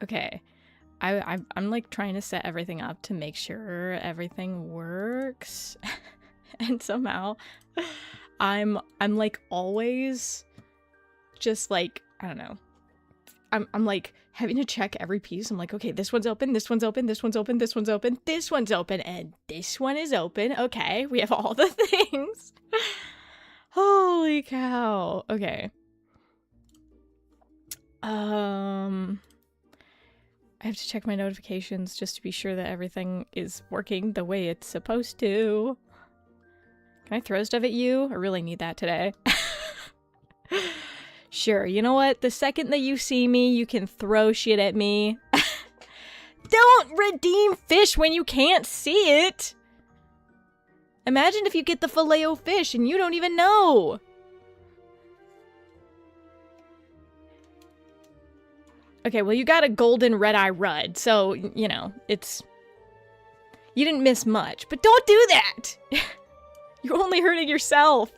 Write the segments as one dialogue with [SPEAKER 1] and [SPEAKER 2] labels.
[SPEAKER 1] Okay. I'm like trying to set everything up to make sure everything works. And somehow I'm like always just like, I don't know. I'm like having to check every piece. I'm like, okay, this one's open, this one's open, this one's open, this one's open, this one's open, and this one is open. Okay, we have all the things. Holy cow. Okay. I have to check my notifications just to be sure that everything is working the way it's supposed to. Can I throw stuff at you? I really need that today. Sure, you know what? The second that you see me, you can throw shit at me. Don't redeem fish when you can't see it! Imagine if you get the Filet-O-Fish and you don't even know! Okay, well you got a golden red-eye Rudd, so, you know, it's... You didn't miss much, but don't do that! You're only hurting yourself!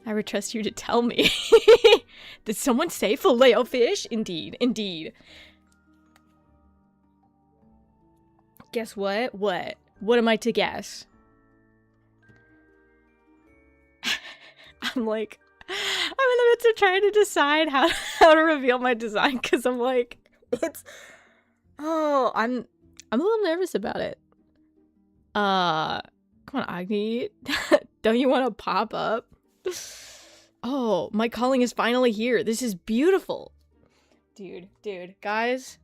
[SPEAKER 1] I would trust you to tell me. Did someone say Filet-O-Fish? Indeed, indeed. Guess what? What? What am I to guess? I'm like... I'm in the midst of trying to decide how to reveal my design, because I'm like... It's... Oh, I'm a little nervous about it. Come on, Agni. Don't you want to pop up? Oh, my calling is finally here. This is beautiful. Dude, guys.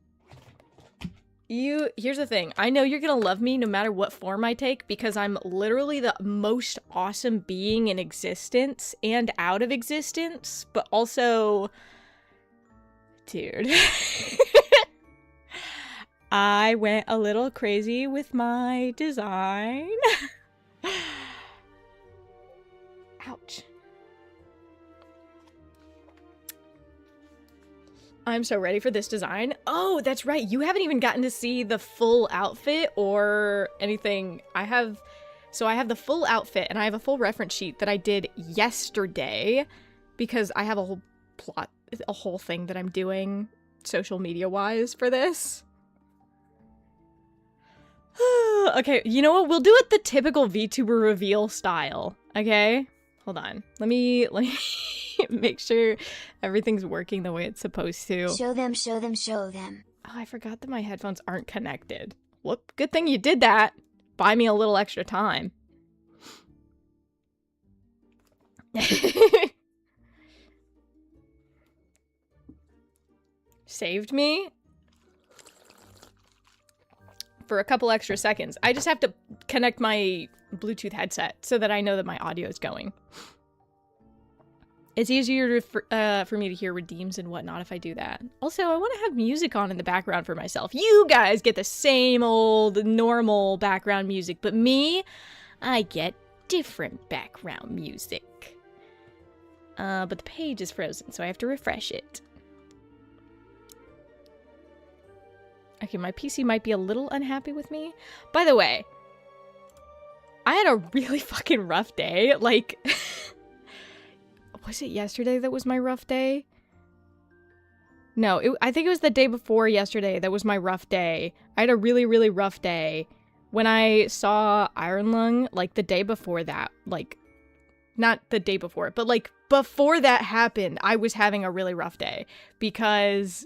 [SPEAKER 1] Here's the thing. I know you're gonna love me no matter what form I take, because I'm literally the most awesome being in existence and out of existence, but also... Dude. I went a little crazy with my design. Ouch. I'm so ready for this design. Oh, that's right. You haven't even gotten to see the full outfit or anything. I have the full outfit and I have a full reference sheet that I did yesterday because I have a whole plot, a whole thing that I'm doing social media wise for this. Okay, you know what? We'll do it the typical VTuber reveal style. Okay? Hold on. Let me make sure everything's working the way it's supposed to.
[SPEAKER 2] Show them, show them, show them.
[SPEAKER 1] Oh, I forgot that my headphones aren't connected. Whoop, good thing you did that. Buy me a little extra time. Saved me for a couple extra seconds. I just have to connect my Bluetooth headset so that I know that my audio is going. It's easier for me to hear redeems and whatnot if I do that. Also, I want to have music on in the background for myself. You guys get the same old normal background music, but me, I get different background music. But the page is frozen, so I have to refresh it. Okay, my PC might be a little unhappy with me. By the way, I had a really fucking rough day. Like, was it yesterday that was my rough day? No, I think it was the day before yesterday that was my rough day. I had a really, really rough day. When I saw Iron Lung, like, the day before that, like, not the day before, but, like, before that happened, I was having a really rough day. Because...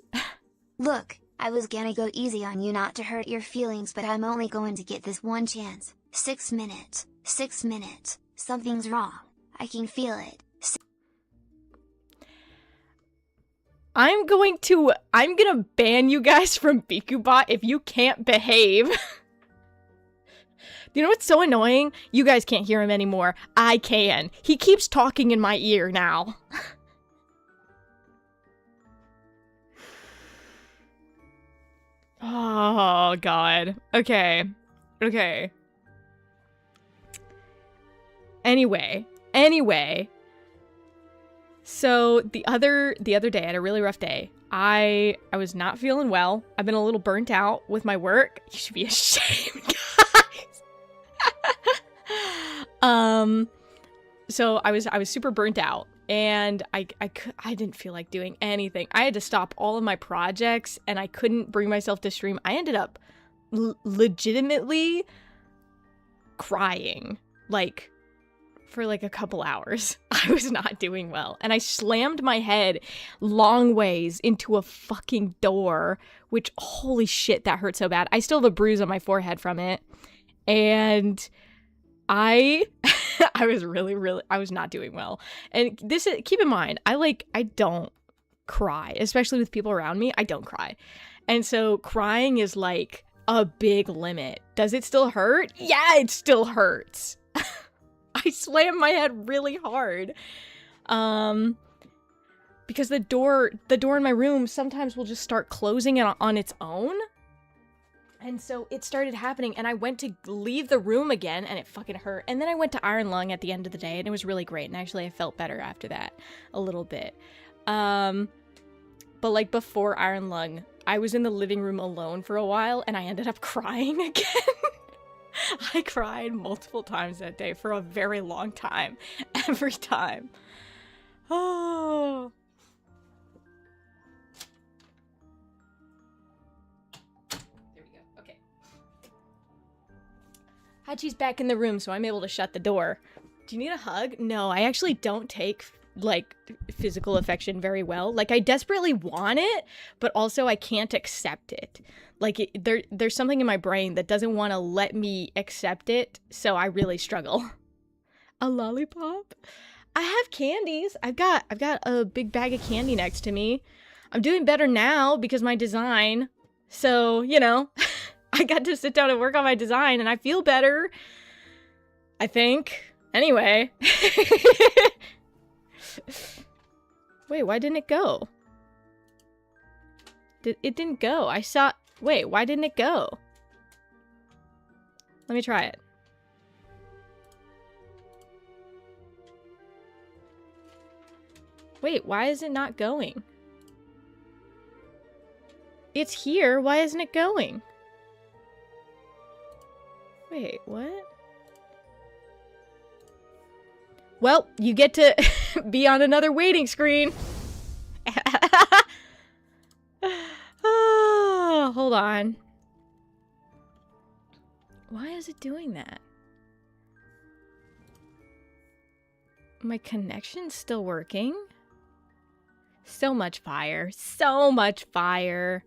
[SPEAKER 2] Look, I was gonna go easy on you not to hurt your feelings, but I'm only going to get this one chance. 6 minutes. 6 minutes. Something's wrong. I can feel it.
[SPEAKER 1] I'm gonna ban you guys from BikuBot if you can't behave. You know what's so annoying? You guys can't hear him anymore. I can. He keeps talking in my ear now. Oh, God. Okay. Okay. Anyway. So the other day, I had a really rough day. I was not feeling well. I've been a little burnt out with my work. You should be ashamed, guys. So I was super burnt out. And I didn't feel like doing anything. I had to stop all of my projects and I couldn't bring myself to stream. I ended up legitimately crying, like, for like a couple hours. I was not doing well. And I slammed my head long ways into a fucking door, which, holy shit, that hurt so bad. I still have a bruise on my forehead from it. And I was really, I was not doing well. And this is, keep in mind, I don't cry, especially with people around me. I don't cry. And so crying is like a big limit. Does it still hurt? Yeah, it still hurts. I slammed my head really hard. Because the door in my room sometimes will just start closing it on its own. And so it started happening, and I went to leave the room again, and it fucking hurt. And then I went to Iron Lung at the end of the day, and it was really great. And actually, I felt better after that a little bit. But like before Iron Lung, I was in the living room alone for a while, and I ended up crying again. I cried multiple times that day for a very long time. Every time. Oh. Hachi's back in the room, so I'm able to shut the door. Do you need a hug? No, I actually don't take, like, physical affection very well. Like, I desperately want it, but also I can't accept it. Like, there's something in my brain that doesn't want to let me accept it, so I really struggle. A lollipop? I have candies. I've got a big bag of candy next to me. I'm doing better now because my design. So, you know... I got to sit down and work on my design, and I feel better. I think. Anyway. Wait, why didn't it go? It didn't go. I saw... Wait, why didn't it go? Let me try it. Wait, why is it not going? It's here. Why isn't it going? Wait, what? Well, you get to be on another waiting screen. Oh, hold on. Why is it doing that? My connection's still working. So much fire. So much fire.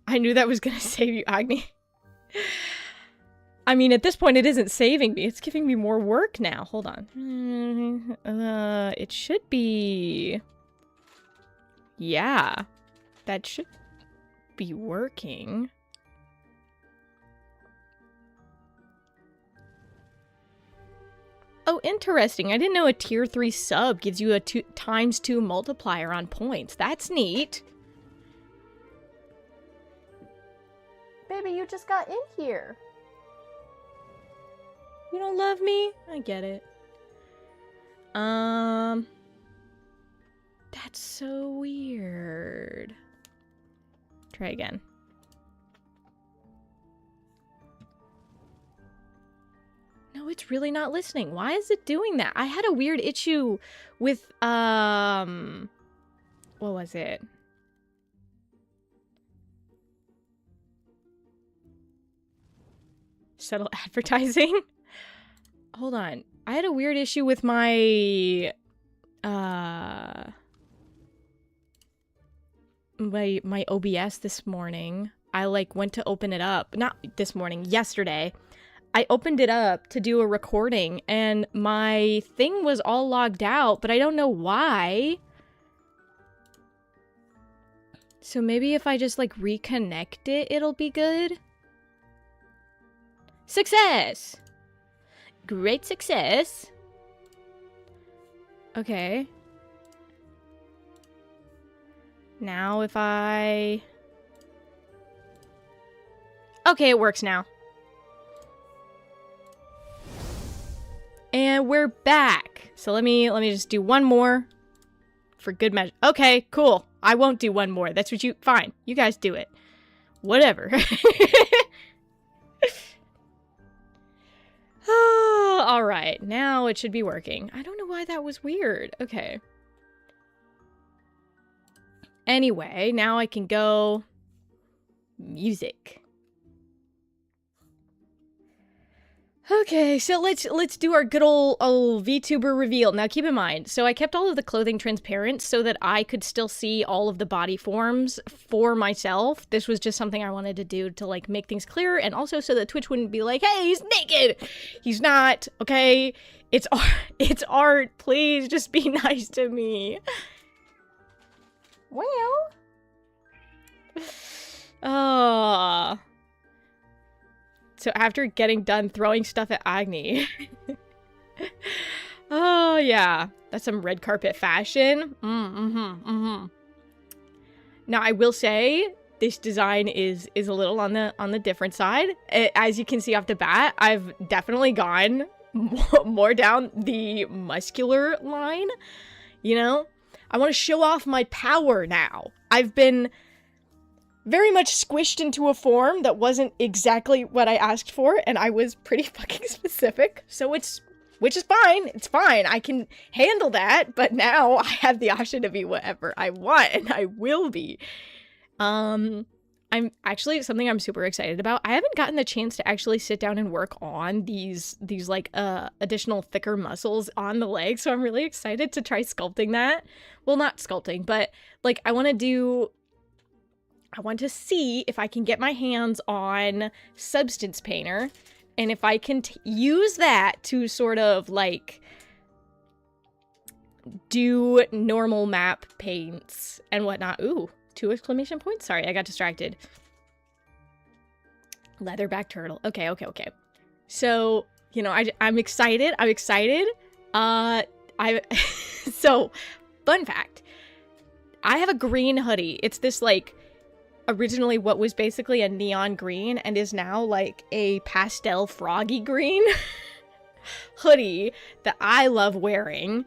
[SPEAKER 1] I knew that was gonna save you, Agni. I mean, at this point, it isn't saving me. It's giving me more work now. Hold on. It should be... Yeah. That should be working. Oh, interesting. I didn't know a tier 3 sub gives you a ×2 multiplier on points. That's neat. Baby, you just got in here. You don't love me? I get it. That's so weird. Try again. No, it's really not listening. Why is it doing that? I had a weird issue with, what was it? Subtle advertising? Hold on. I had a weird issue with my my OBS this morning. I like went to open it up. Not this morning, yesterday. I opened it up to do a recording and my thing was all logged out, but I don't know why. So maybe if I just like reconnect it, it'll be good. Success! Great success. Okay. Now if I... Okay, it works now. And we're back. So let me just do one more. for good measure. Okay, cool. I won't do one more. That's what you... Fine. You guys do it. Whatever. Oh, all right. Now it should be working. I don't know why that was weird. Okay. Anyway, now I can go... music. Okay, so let's do our good old VTuber reveal. Now keep in mind, so I kept all of the clothing transparent so that I could still see all of the body forms for myself. This was just something I wanted to do to like make things clearer, and also so that Twitch wouldn't be like, hey, he's naked! He's not, okay? It's art, it's art, please just be nice to me. Well. So after getting done throwing stuff at Agni. Oh, yeah. That's some red carpet fashion. Now, I will say, this design is a little on the different side. As you can see off the bat, I've definitely gone more down the muscular line. You know? I want to show off my power now. I've been... very much squished into a form that wasn't exactly what I asked for, and I was pretty fucking specific, so which is fine, it's fine, I can handle that, but now I have the option to be whatever I want, and I will be. I'm actually, something I'm super excited about, I haven't gotten the chance to actually sit down and work on these like, additional thicker muscles on the legs, so I'm really excited to try sculpting that. Well, not sculpting, but, like, I want to see if I can get my hands on Substance Painter, and if I can use that to sort of, like, do normal map paints and whatnot. Ooh, 2 exclamation points? Sorry, I got distracted. Leatherback turtle. Okay. So, you know, I'm excited. So, fun fact. I have a green hoodie. It's this, like... originally what was basically a neon green and is now like a pastel froggy green hoodie that I love wearing,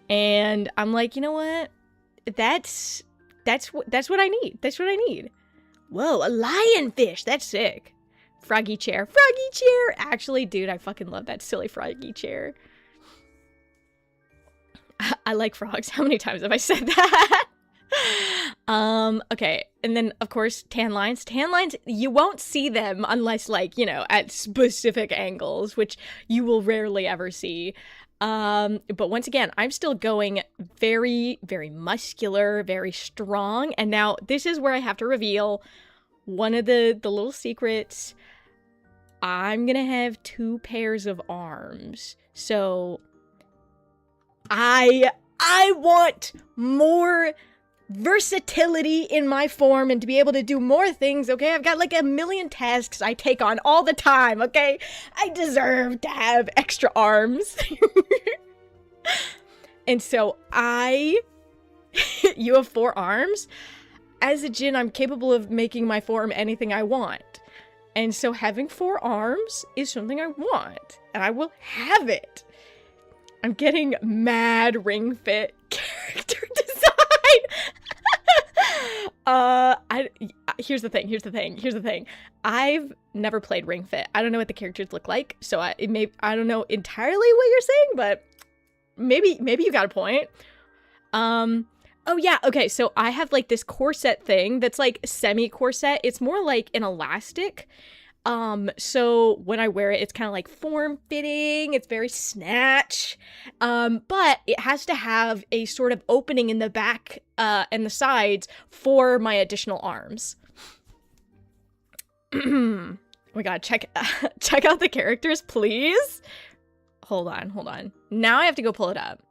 [SPEAKER 1] and I'm like, you know what, that's what I need. Whoa, a lionfish, that's sick. Froggy chair. Actually, dude, I fucking love that silly froggy chair. I like frogs. How many times have I said that? Okay, and then, of course, tan lines. Tan lines, you won't see them unless, like, you know, at specific angles, which you will rarely ever see. But once again, I'm still going very, very muscular, very strong, and now this is where I have to reveal one of the little secrets. I'm gonna have 2 pairs of arms, so I want more versatility in my form and to be able to do more things, okay? I've got like a million tasks I take on all the time, okay? I deserve to have extra arms. And so you have 4 arms? As a djinn, I'm capable of making my form anything I want. And so having 4 arms is something I want, and I will have it. I'm getting mad ring fit character design. Here's the thing. I've never played Ring Fit. I don't know what the characters look like, so I don't know entirely what you're saying, but maybe you got a point. Oh yeah, okay, so I have like this corset thing that's like semi-corset. It's more like an elastic. So when I wear it, it's kind of like form-fitting, it's very snatch, but it has to have a sort of opening in the back, and the sides for my additional arms. Oh my god, check out the characters, please. Hold on. Now I have to go pull it up.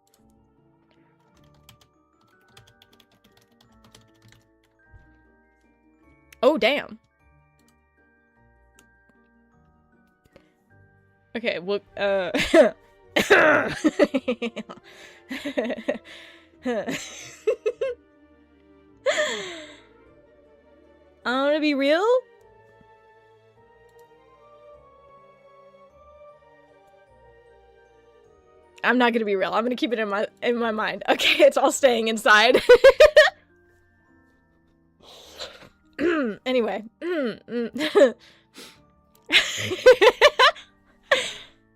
[SPEAKER 1] Oh, damn. Okay, well, I'm gonna be real. I'm not gonna be real. I'm gonna keep it in my mind. Okay, it's all staying inside. Anyway.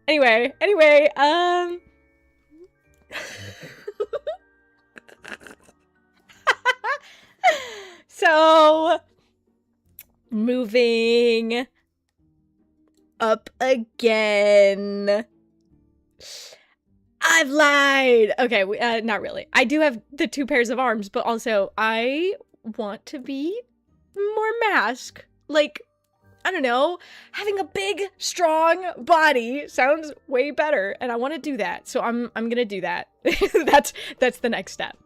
[SPEAKER 1] Anyway, so moving up again. I've lied. Okay, not really. I do have the 2 pairs of arms, but also I want to be more mask. Like, I don't know, having a big, strong body sounds way better, and I want to do that. So I'm gonna do that. That's the next step.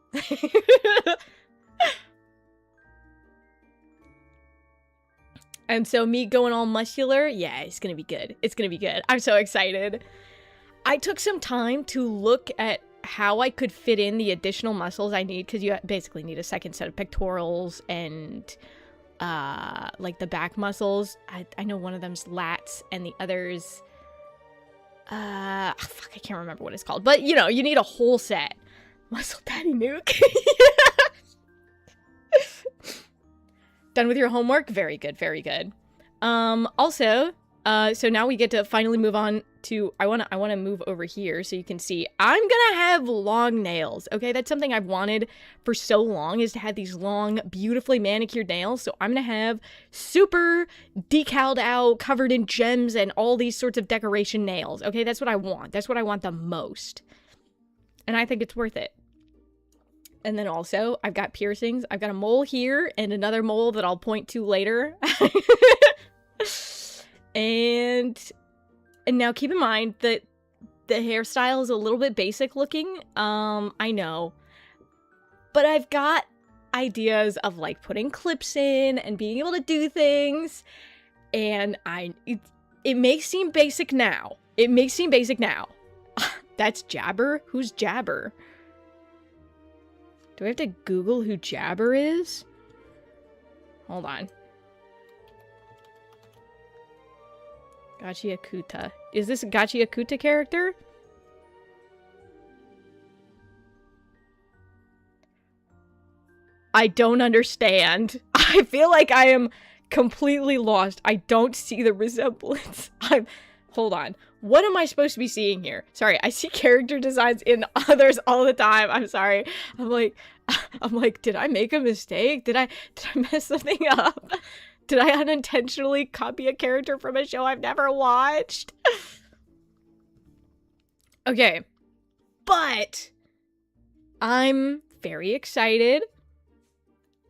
[SPEAKER 1] And so me going all muscular, yeah, it's gonna be good. It's gonna be good. I'm so excited. I took some time to look at how I could fit in the additional muscles I need, because you basically need a second set of pectorals and like the back muscles. I know one of them's lats and the other's fuck, I can't remember what it's called, but you know, you need a whole set. Muscle Daddy Nuke. Done with your homework? Very good, very good. Also, so now we get to finally move on to, I wanna move over here so you can see, I'm gonna have long nails, okay? That's something I've wanted for so long, is to have these long, beautifully manicured nails. So I'm gonna have super decaled out, covered in gems and all these sorts of decoration nails, okay? That's what I want. That's what I want the most. And I think it's worth it. And then also, I've got piercings. I've got a mole here and another mole that I'll point to later. And now keep in mind that the hairstyle is a little bit basic looking. I know. But I've got ideas of like putting clips in and being able to do things. And it may seem basic now. It may seem basic now. That's Jabber? Who's Jabber? Do I have to Google who Jabber is? Hold on. Gachi Akuta. Is this a Gachi Akuta character? I don't understand. I feel like I am completely lost. I don't see the resemblance. Hold on. What am I supposed to be seeing here? Sorry, I see character designs in others all the time. I'm sorry. I'm like, did I make a mistake? Did I mess something up? Did I unintentionally copy a character from a show I've never watched? Okay. But I'm very excited.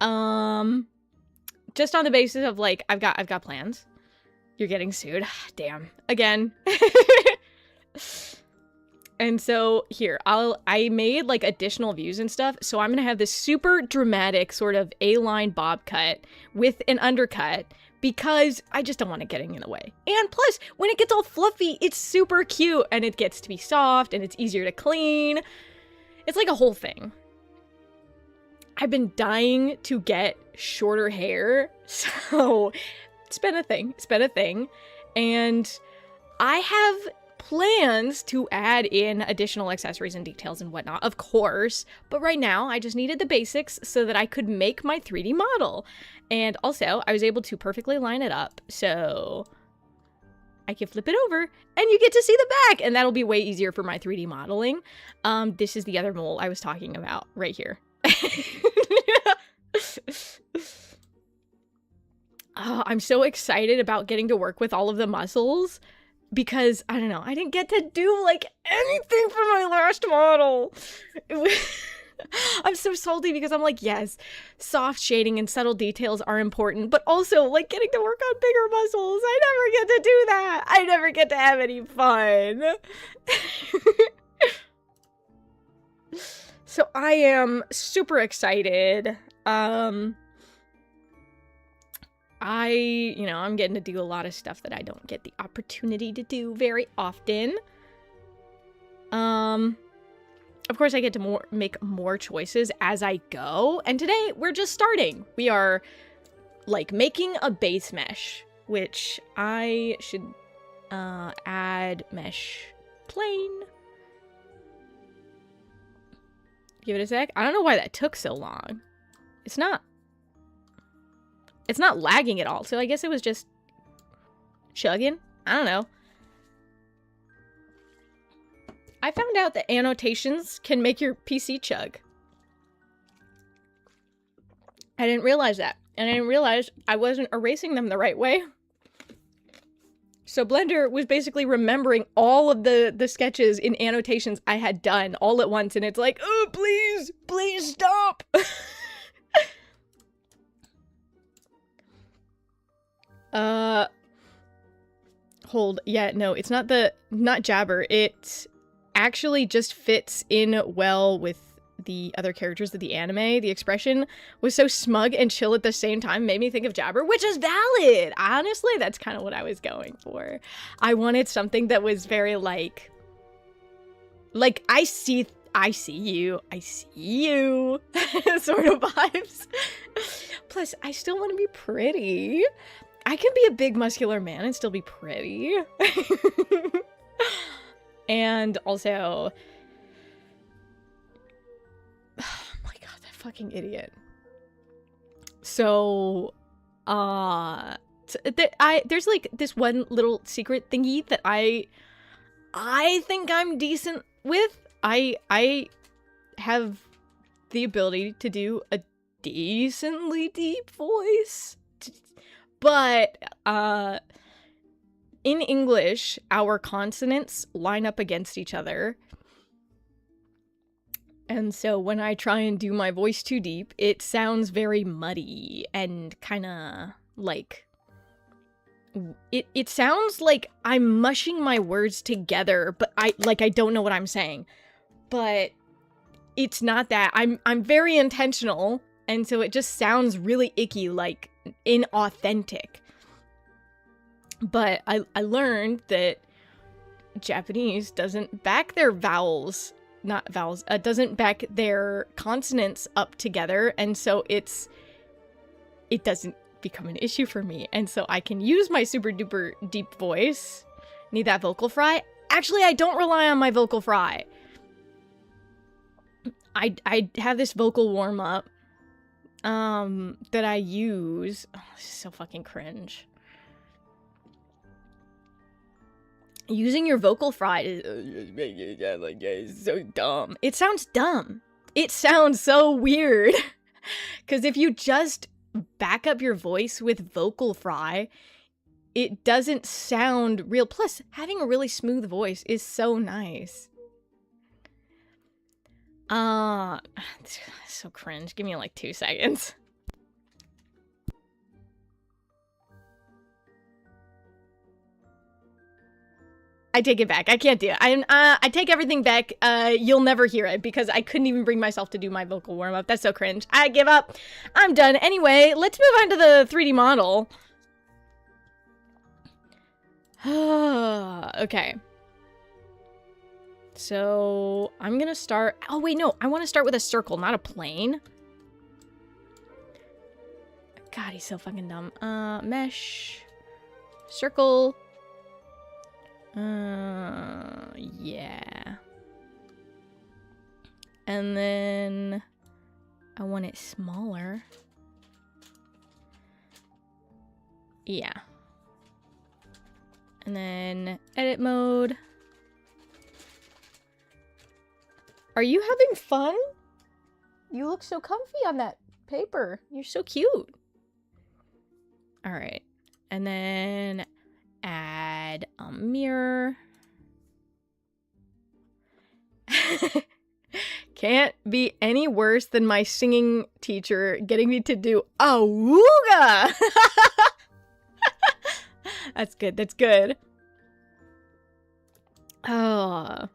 [SPEAKER 1] Just on the basis of like, I've got plans. You're getting sued. Damn. Again. And so here, I made like additional views and stuff. So I'm going to have this super dramatic sort of A-line bob cut with an undercut because I just don't want it getting in the way. And plus, when it gets all fluffy, it's super cute and it gets to be soft and it's easier to clean. It's like a whole thing. I've been dying to get shorter hair. So it's been a thing. It's been a thing. And I have plans to add in additional accessories and details and whatnot, of course. But right now, I just needed the basics so that I could make my 3D model. And also, I was able to perfectly line it up. So I can flip it over and you get to see the back. And that'll be way easier for my 3D modeling. This is the other mole I was talking about right here. Oh, I'm so excited about getting to work with all of the muscles because, I don't know, I didn't get to do, like, anything for my last model. I'm so salty because I'm like, yes, soft shading and subtle details are important, but also, like, getting to work on bigger muscles. I never get to do that. I never get to have any fun. So I am super excited. I'm getting to do a lot of stuff that I don't get the opportunity to do very often. Of course, I get to make more choices as I go. And today, we're just starting. We are, like, making a base mesh, which I should add mesh plane. Give it a sec. I don't know why that took so long. It's not lagging at all. So I guess it was just chugging. I don't know. I found out that annotations can make your PC chug. I didn't realize that. And I didn't realize I wasn't erasing them the right way. So Blender was basically remembering all of the sketches in annotations I had done all at once. And it's like, oh, please, please stop. Hold. Yeah, no, it's not Jabber. It actually just fits in well with the other characters of the anime. The expression was so smug and chill at the same time, made me think of Jabber, which is valid. Honestly, that's kind of what I was going for. I wanted something that was very like I see you sort of vibes. Plus, I still want to be pretty. I can be a big muscular man and still be pretty. And also, oh my god, that fucking idiot. So, there's like this one little secret thingy that I think I'm decent with. I have the ability to do a decently deep voice. But, in English, our consonants line up against each other. And so when I try and do my voice too deep, it sounds very muddy and kind of like... It sounds like I'm mushing my words together, but I don't know what I'm saying. But it's not that. I'm very intentional, and so it just sounds really icky, like inauthentic. But I learned that Japanese doesn't back their doesn't back their consonants up together, and so it doesn't become an issue for me, and so I can use my super duper deep voice. Need that vocal fry? Actually, I don't rely on my vocal fry. I have this vocal warm-up that I use. Oh, this is so fucking cringe. Using your vocal fry is so dumb. It sounds dumb. It sounds so weird. Because if you just back up your voice with vocal fry, it doesn't sound real. Plus, having a really smooth voice is so nice. So cringe. Give me like 2 seconds. I take it back. I can't do it. I take everything back. You'll never hear it because I couldn't even bring myself to do my vocal warm-up. That's so cringe. I give up. I'm done. Anyway, let's move on to the 3D model. Okay. So, I'm gonna start... Oh, wait, no. I want to start with a circle, not a plane. God, he's so fucking dumb. Mesh. Circle. Yeah. And then I want it smaller. Yeah. And then edit mode. Are you having fun? You look so comfy on that paper. You're so cute. All right. And then add a mirror. Can't be any worse than my singing teacher getting me to do awooga. That's good. That's good. Oh.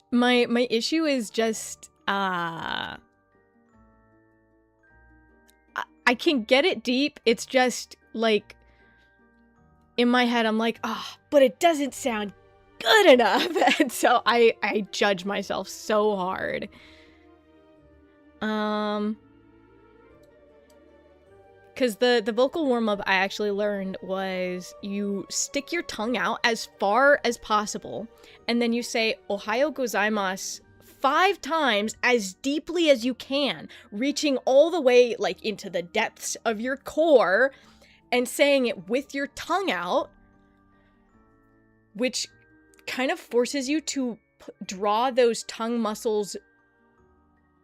[SPEAKER 1] My issue is just I can get it deep. It's just like in my head I'm like, but it doesn't sound good enough. And so I judge myself so hard. Because the vocal warm-up I actually learned was you stick your tongue out as far as possible, and then you say Ohayo gozaimasu 5 times as deeply as you can, reaching all the way like into the depths of your core and saying it with your tongue out, which kind of forces you to draw those tongue muscles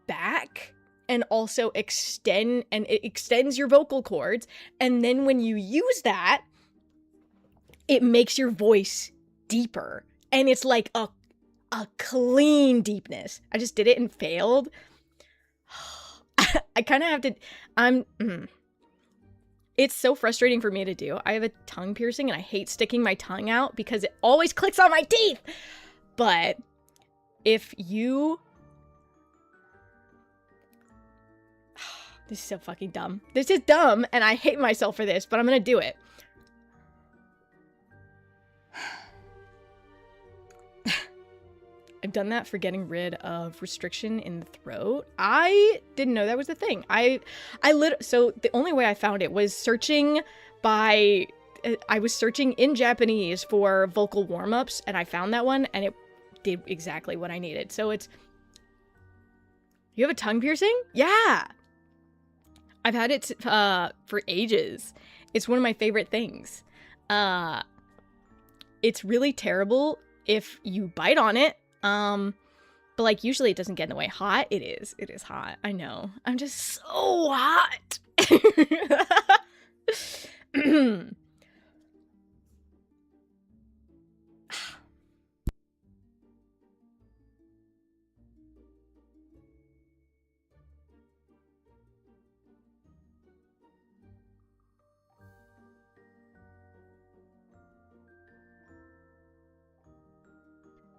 [SPEAKER 1] back and also extend, and it extends your vocal cords. And then when you use that, it makes your voice deeper. And it's like a clean deepness. I just did it and failed. I kind of have to, it's so frustrating for me to do. I have a tongue piercing and I hate sticking my tongue out because it always clicks on my teeth. But if you, this is so fucking dumb. This is dumb and I hate myself for this, but I'm gonna do it. I've done that for getting rid of restriction in the throat. I didn't know that was a thing. So the only way I found it was searching I was searching in Japanese for vocal warm-ups, and I found that one, and it did exactly what I needed. So it's, you have a tongue piercing? Yeah! I've had it for ages. It's one of my favorite things. It's really terrible if you bite on it. But like usually it doesn't get in the way. Hot? It is. It is hot. I know. I'm just so hot.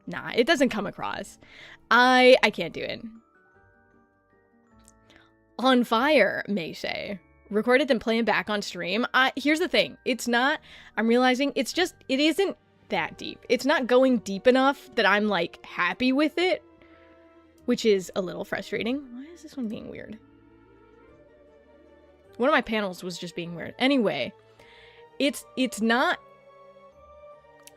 [SPEAKER 1] Nah, it doesn't come across. I can't do it. On fire, may say. Recorded then playing back on stream. Here's the thing. It's not, I'm realizing it's just, it isn't that deep. It's not going deep enough that I'm like happy with it, which is a little frustrating. Why is this one being weird? One of my panels was just being weird. Anyway, it's not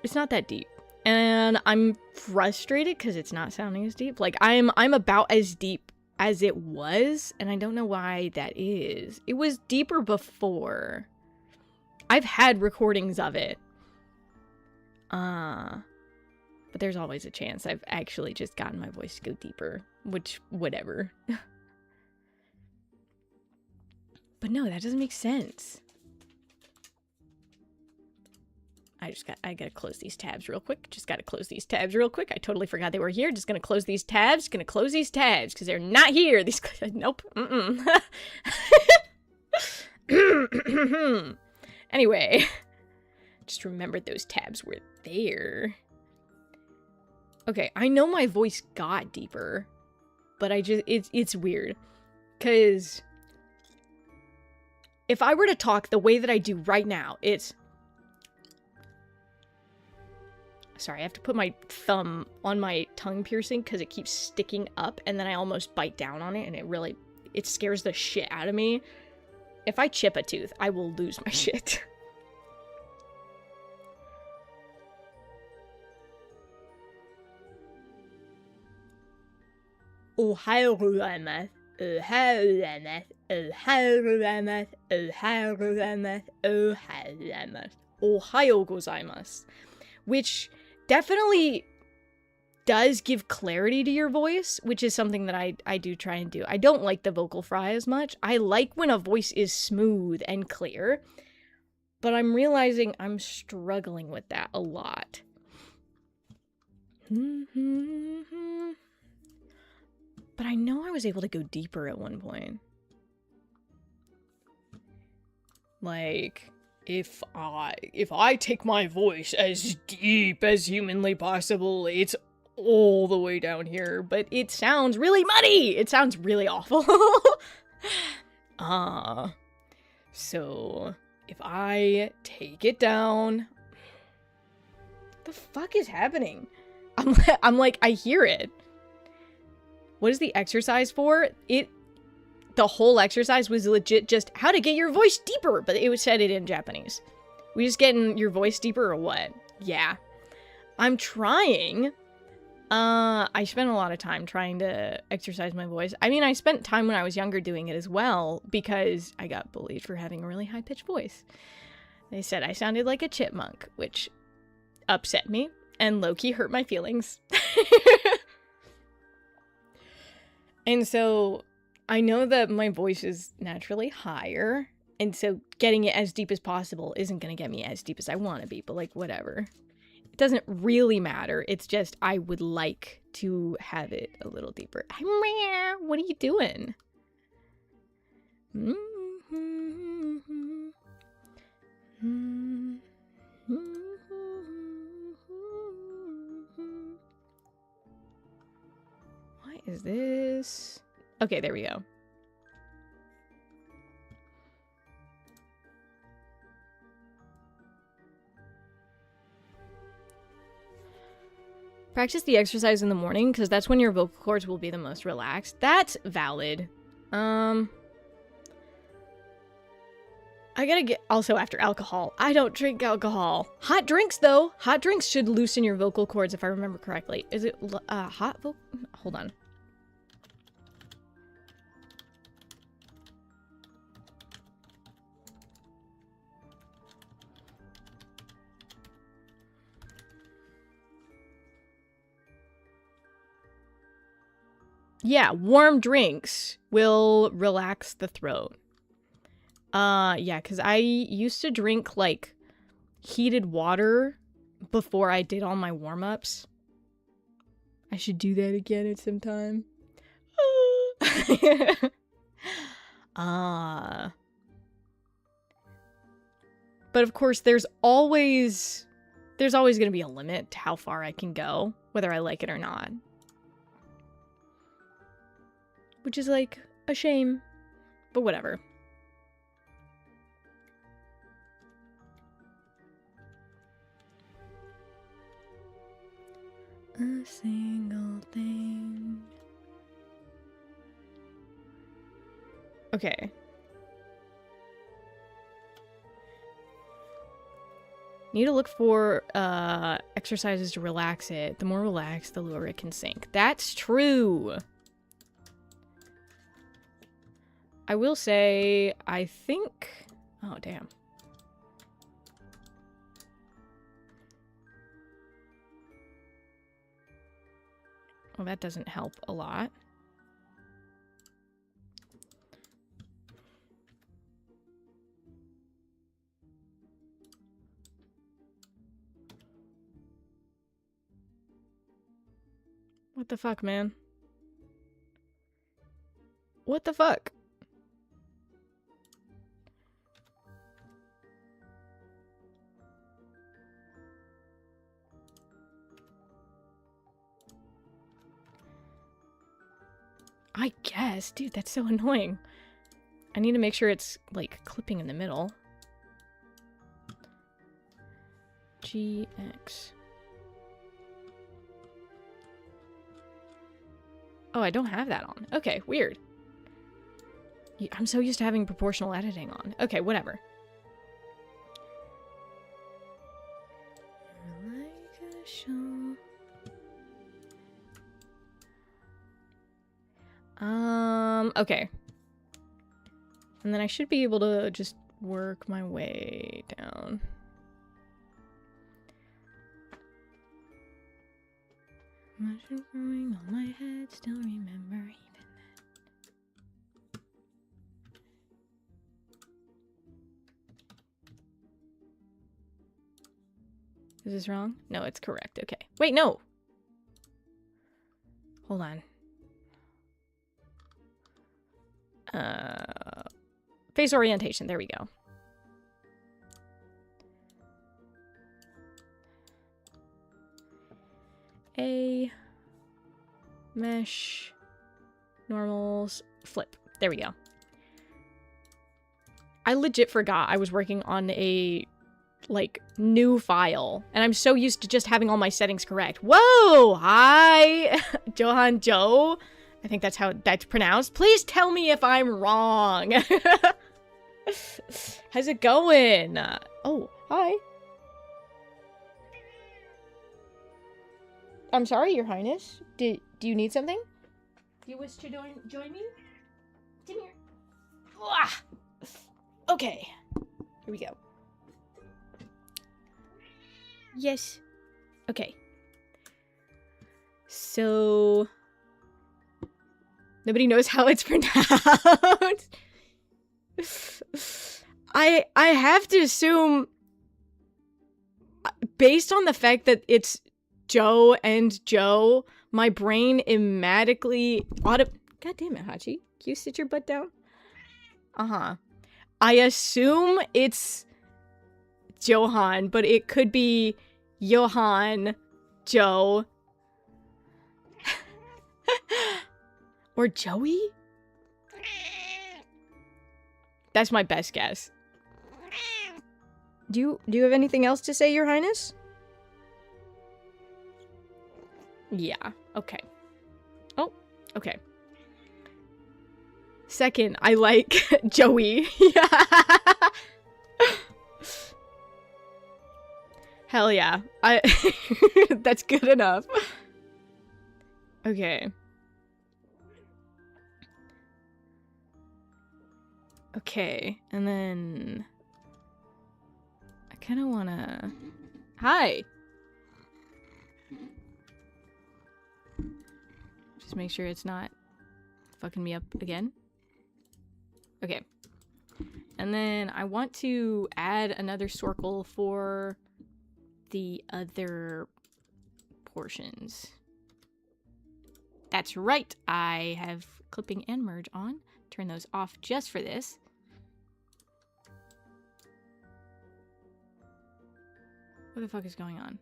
[SPEAKER 1] that deep. And I'm frustrated because it's not sounding as deep. Like, I'm about as deep as it was, and I don't know why that is. It was deeper before. I've had recordings of it. But there's always a chance I've actually just gotten my voice to go deeper. Which, whatever. But no, that doesn't make sense. I gotta close these tabs real quick. Just gotta close these tabs real quick. I totally forgot they were here. Just gonna close these tabs. Gonna close these tabs because they're not here. These, nope. Anyway, just remembered those tabs were there. Okay, I know my voice got deeper, but it's weird because if I were to talk the way that I do right now, it's. Sorry, I have to put my thumb on my tongue piercing because it keeps sticking up and then I almost bite down on it and it scares the shit out of me. If I chip a tooth, I will lose my shit. Ohio Lamath. Ohio gozaimasu. Which definitely does give clarity to your voice, which is something that I do try and do. I don't like the vocal fry as much. I like when a voice is smooth and clear, but I'm realizing I'm struggling with that a lot. But I know I was able to go deeper at one point. Like, if I take my voice as deep as humanly possible, it's all the way down here, but it sounds really muddy. It sounds really awful. So if I take it down, what the fuck is happening? I'm like, I hear it. What is the exercise for? The whole exercise was legit just how to get your voice deeper, but it was said it in Japanese. We just getting your voice deeper or what? Yeah. I'm trying, I spent a lot of time trying to exercise my voice. I mean, I spent time when I was younger doing it as well because I got bullied for having a really high-pitched voice. They said I sounded like a chipmunk, which upset me and low-key hurt my feelings. And so I know that my voice is naturally higher, and so getting it as deep as possible isn't going to get me as deep as I want to be, but like, whatever. It doesn't really matter. It's just I would like to have it a little deeper. What are you doing? What is this? Okay, there we go. Practice the exercise in the morning, because that's when your vocal cords will be the most relaxed. That's valid. I gotta get... Also, after alcohol. I don't drink alcohol. Hot drinks, though. Hot drinks should loosen your vocal cords, if I remember correctly. Is it hot vocal... Hold on. Yeah, warm drinks will relax the throat. Yeah, because I used to drink, like, heated water before I did all my warm-ups. I should do that again at some time. But of course, there's always gonna be a limit to how far I can go, whether I like it or not. Which is, like, a shame. But whatever. A single thing. Okay. Need to look for exercises to relax it. The more relaxed, the lower it can sink. That's true. I will say, I think... Oh, damn. Well, that doesn't help a lot. What the fuck, man? What the fuck? I guess. Dude, that's so annoying. I need to make sure it's, like, clipping in the middle. GX. Oh, I don't have that on. Okay, weird. I'm so used to having proportional editing on. Okay, whatever. Like a show. Okay. And then I should be able to just work my way down. Mushroom growing on my head, still remember even then. Is this wrong? No, it's correct. Okay. Wait, no! Hold on. Face orientation. There we go. A mesh normals flip. There we go. I legit forgot I was working on a like new file, and I'm so used to just having all my settings correct. Whoa! Hi, Johan Joe. I think that's how that's pronounced. Please tell me if I'm wrong. How's it going? Oh, hi. I'm sorry, Your Highness. Do you need something? Do you wish to join me? Come here. Ah! Okay. Here we go. Yes. Okay. So nobody knows how it's pronounced. I have to assume, based on the fact that it's Joe and Joe, my brain automatically God damn it, Hachi. Can you sit your butt down? I assume it's Johan, but it could be Johan, Joe, or Joey? That's my best guess. Do you have anything else to say, Your Highness? Yeah, okay. Oh, okay. Second, I like Joey. Hell yeah. That's good enough. Okay. Okay, and then I kind of want to... Hi! Just make sure it's not fucking me up again. Okay. And then I want to add another circle for the other portions. That's right! I have clipping and merge on. Turn those off just for this. What the fuck is going on?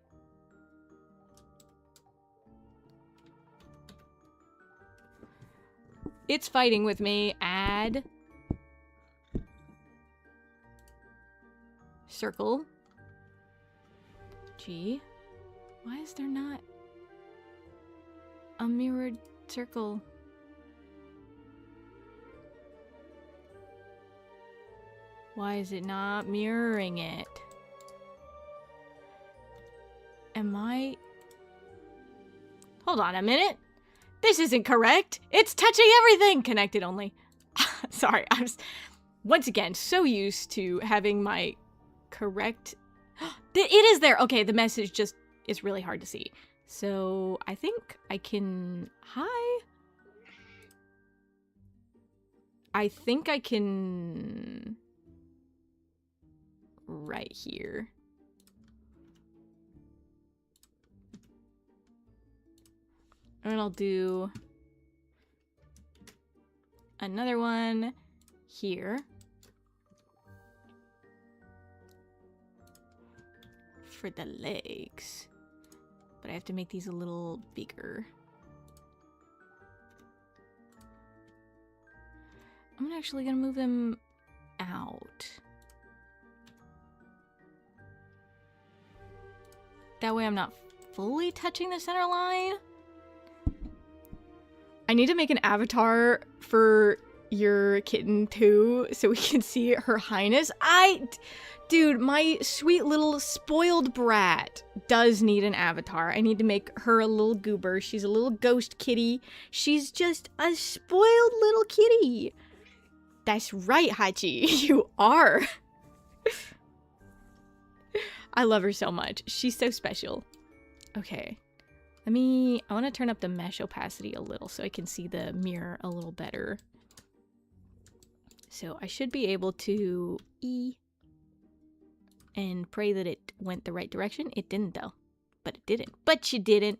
[SPEAKER 1] It's fighting with me. Add circle. G. Why is there not a mirrored circle? Why is it not mirroring it? Am I... Hold on a minute. This isn't correct. It's touching everything. Connected only. Sorry, I'm once again so used to having my correct... It is there. Okay, the message just is really hard to see. So I think I can... Hi? I think I can... Right here. And I'll do another one here. For the legs. But I have to make these a little bigger. I'm actually gonna move them out. That way I'm not fully touching the center line. I need to make an avatar for your kitten too, so we can see her highness. Dude, my sweet little spoiled brat does need an avatar. I need to make her a little goober. She's a little ghost kitty. She's just a spoiled little kitty. That's right, Hachi. You are. I love her so much. She's so special. Okay. I want to turn up the mesh opacity a little so I can see the mirror a little better. So I should be able to E and pray that it went the right direction. It didn't though. But it didn't. But you didn't.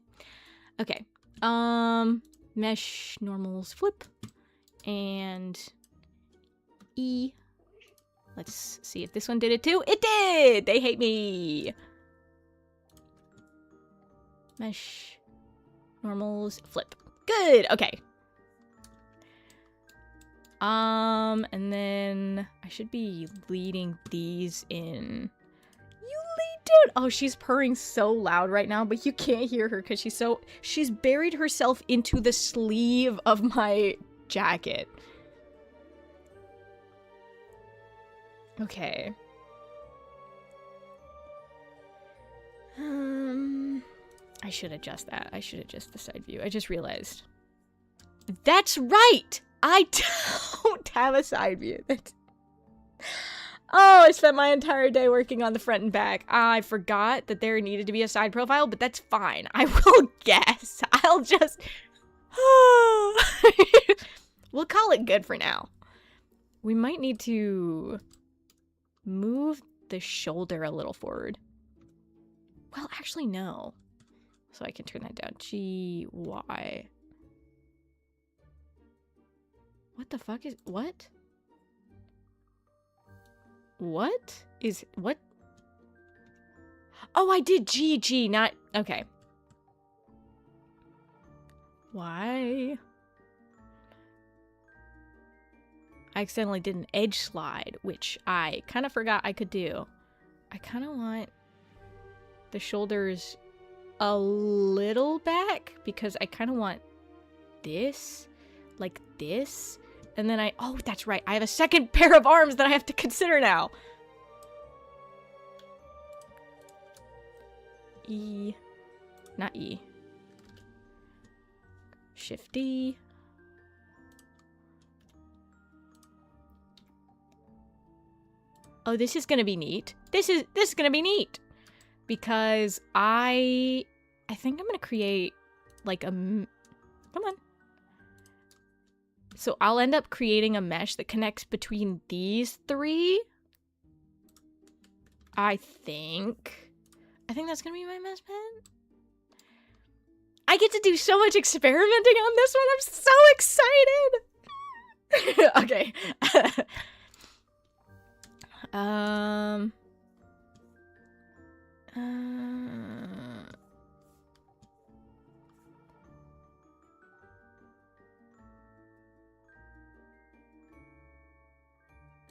[SPEAKER 1] Okay. Mesh normals flip and E. Let's see if this one did it too. It did! They hate me. Mesh normals flip. Good. Okay. And then I should be leading these in. You lead, dude. Oh, she's purring so loud right now, but you can't hear her because she's buried herself into the sleeve of my jacket. Okay. I should adjust that. I should adjust the side view. I just realized. That's right! I don't have a side view. Oh, I spent my entire day working on the front and back. I forgot that there needed to be a side profile, but that's fine. I will guess. I'll just... We'll call it good for now. We might need to move the shoulder a little forward. Well, actually, no. So I can turn that down. G, Y. What the fuck is... What? What is... What? Oh, I did G, G, not... Okay. Why? I accidentally did an edge slide, which I kind of forgot I could do. I kind of want the shoulders a little back because I kind of want this, like this. And then oh, that's right. I have a second pair of arms that I have to consider now. E, not E. Shift D. Oh, this is gonna be neat. This is gonna be neat because I think I'm gonna create like a come on. So I'll end up creating a mesh that connects between these three. I think that's gonna be my mesh pen. I get to do so much experimenting on this one. I'm so excited. Okay.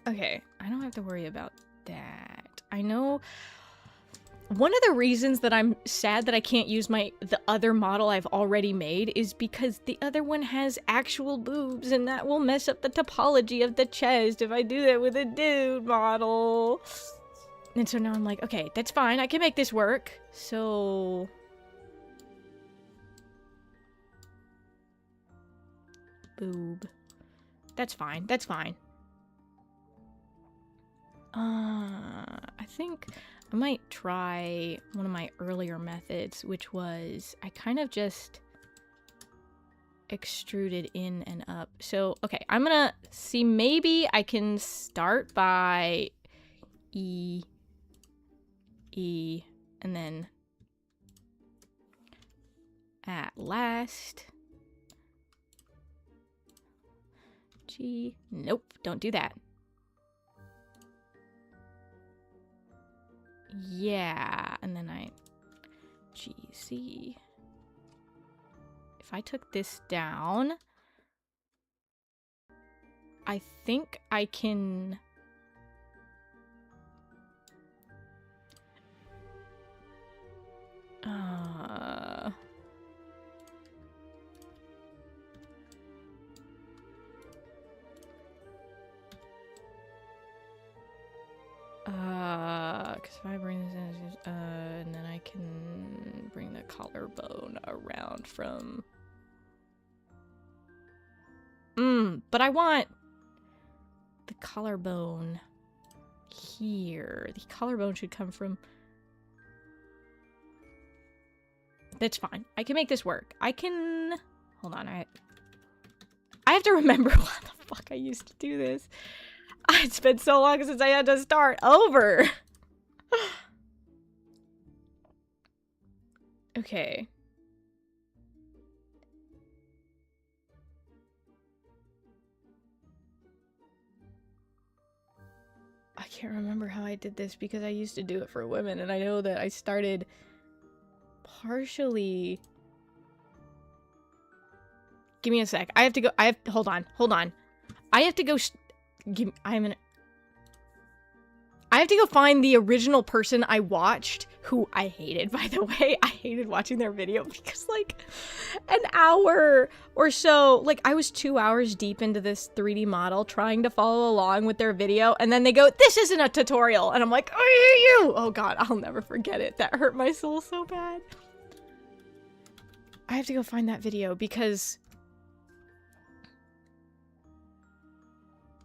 [SPEAKER 1] Okay, I don't have to worry about that. I know one of the reasons that I'm sad that I can't use the other model I've already made is because the other one has actual boobs and that will mess up the topology of the chest if I do that with a dude model. And so now I'm like, okay, that's fine. I can make this work. So... Boob. That's fine. That's fine. I think I might try one of my earlier methods, which was I kind of just extruded in and up. So, okay, I'm gonna see, maybe I can start by E, and then at last G. Nope, don't do that. Yeah, and then G, C. If I took this down, I think I can... because if I bring this in, and then I can bring the collarbone around from... but I want the collarbone here. The collarbone should come from... That's fine. I can make this work. I can... Hold on, I have to remember what the fuck I used to do this. It's been so long since I had to start over. Okay. I can't remember how I did this because I used to do it for women, and I know that I started partially... Give me a sec. I have to go... Hold on. I have to go... I have to go find the original person I watched, who I hated, by the way. I hated watching their video because, like, an hour or so, like, I was 2 hours deep into this 3D model trying to follow along with their video, and then they go, "This isn't a tutorial," and I'm like, "I hate you!" Oh god, I'll never forget it. That hurt my soul so bad. I have to go find that video because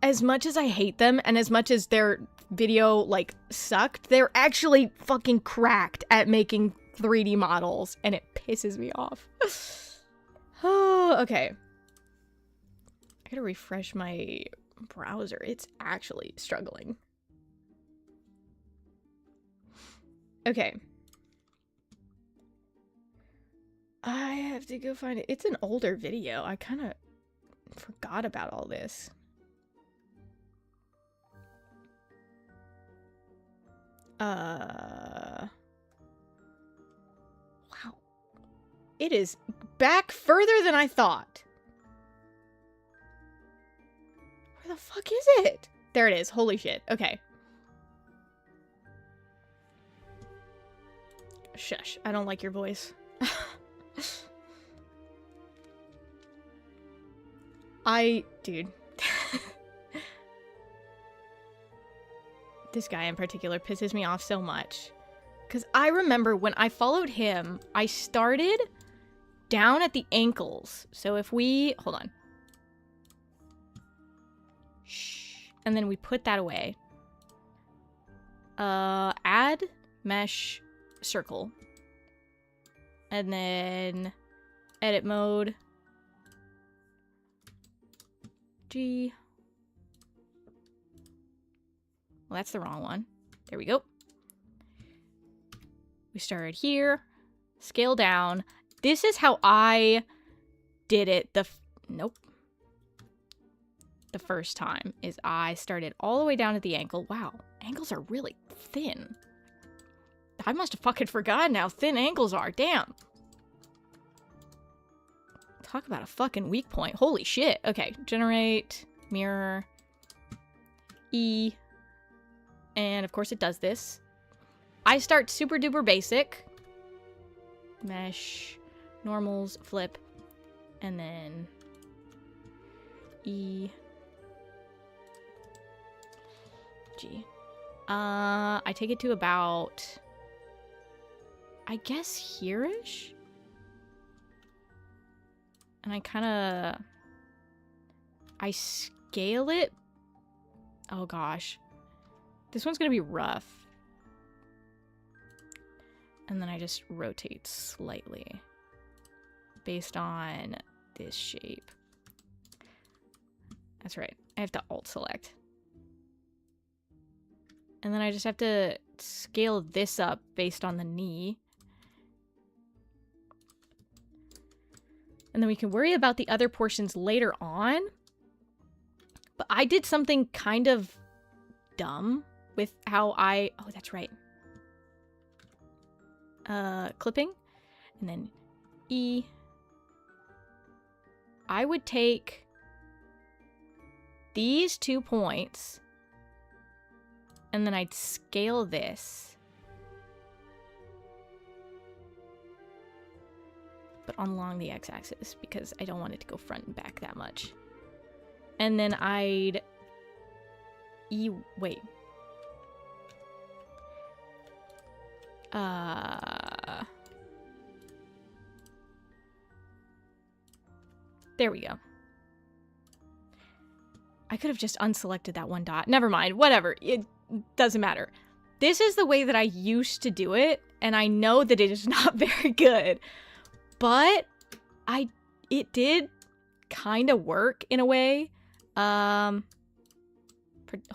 [SPEAKER 1] as much as I hate them and as much as their video, like, sucked, they're actually fucking cracked at making 3D models, and it pisses me off. Oh, okay. I gotta refresh my browser. It's actually struggling. Okay. I have to go find it. It's an older video. I kind of forgot about all this. Wow. It is back further than I thought. Where the fuck is it? There it is. Holy shit. Okay. Shush. I don't like your voice. Dude. This guy in particular pisses me off so much. Because I remember when I followed him, I started down at the ankles. So if we... Hold on. Shh. And then we put that away. Add mesh circle. And then edit mode. G. Well, that's the wrong one. There we go. We started here. Scale down. This is how I did it nope. The first time is I started all the way down at the ankle. Wow, ankles are really thin. I must have fucking forgotten how thin ankles are. Damn. Talk about a fucking weak point. Holy shit. Okay, generate, mirror, E. And of course it does this. I start super duper basic. Mesh, normals, flip, and then E, G. I take it to about, I guess here-ish? And I scale it. Oh gosh. This one's gonna be rough. And then I just rotate slightly based on this shape. That's right. I have to alt select. And then I just have to scale this up based on the knee. And then we can worry about the other portions later on. But I did something kind of dumb with how oh, that's right. Clipping. And then E. I would take these 2 points and then I'd scale this. But along the x-axis because I don't want it to go front and back that much. And then I'd wait. There we go. I could have just unselected that one dot. Never mind. Whatever. It doesn't matter. This is the way that I used to do it, and I know that it is not very good. But it did kind of work in a way. Hold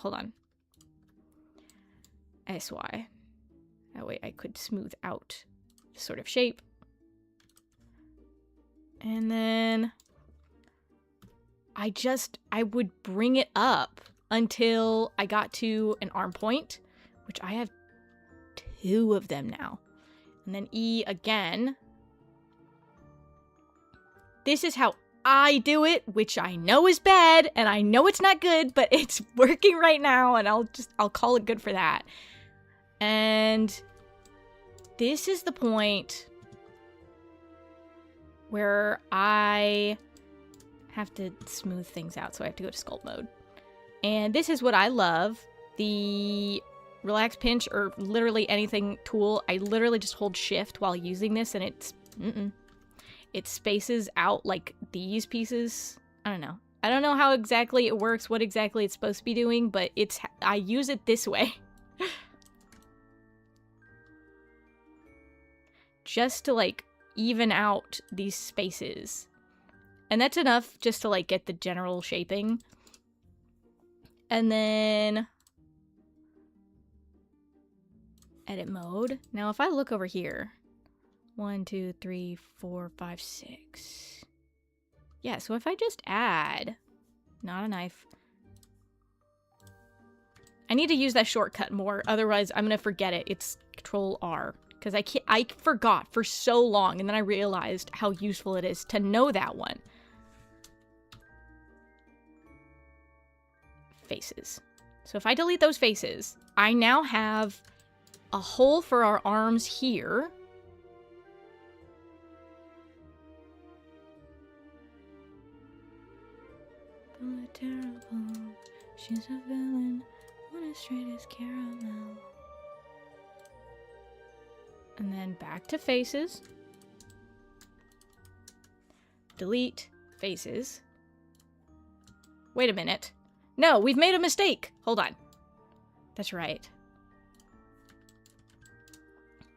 [SPEAKER 1] on. SY. That way I could smooth out this sort of shape. And then I would bring it up until I got to an arm point, which I have 2 of them now. And then E again. This is how I do it, which I know is bad, and I know it's not good, but it's working right now, and I'll call it good for that. And this is the point where I have to smooth things out, so I have to go to sculpt mode. And this is what I love. The relax pinch, or literally anything tool, I literally just hold shift while using this, and it spaces out like these pieces. I don't know. I don't know how exactly it works, what exactly it's supposed to be doing, but I use it this way. Just to like even out these spaces. And that's enough just to like get the general shaping. And then edit mode. Now if I look over here, 1, 2, 3, 4, 5, 6. Yeah, so if I just add, not a knife. I need to use that shortcut more, otherwise I'm gonna forget it. It's Control R. Because I forgot for so long, and then I realized how useful it is to know that one. Faces. So if I delete those faces, I now have a hole for our arms here. Terrible. She's a villain. One as straight as caramel. And then back to faces. Delete faces. Wait a minute. No, we've made a mistake. Hold on. That's right.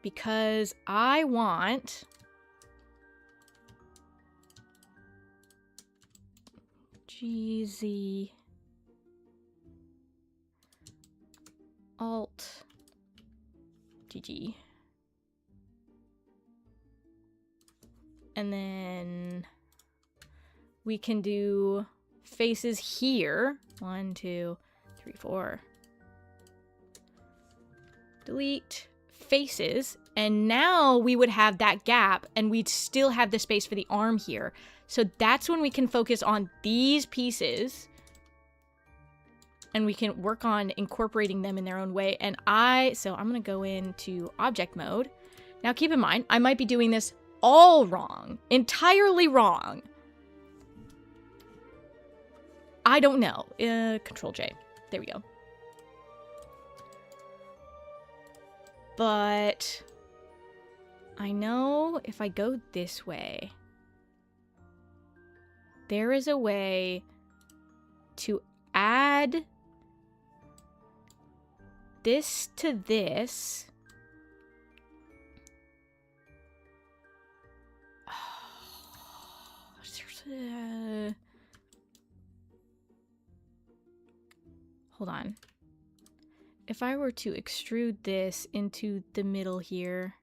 [SPEAKER 1] Because I want... GZ... Alt... GG. And then we can do faces here. 1, 2, 3, 4. Delete faces. And now we would have that gap and we'd still have the space for the arm here. So that's when we can focus on these pieces and we can work on incorporating them in their own way. And so I'm going to go into object mode. Now keep in mind, I might be doing this all wrong. Entirely wrong. I don't know. Control J. There we go. But I know if I go this way, there is a way to add this to this. Hold on. If I were to extrude this into the middle here,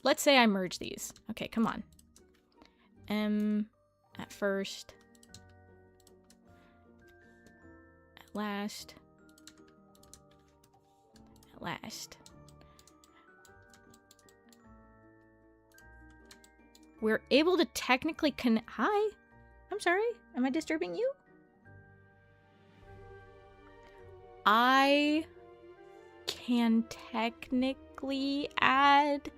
[SPEAKER 1] let's say I merge these. Okay, come on. M at first, at last, at last. We're able to technically Hi? I'm sorry, am I disturbing you? I can technically add...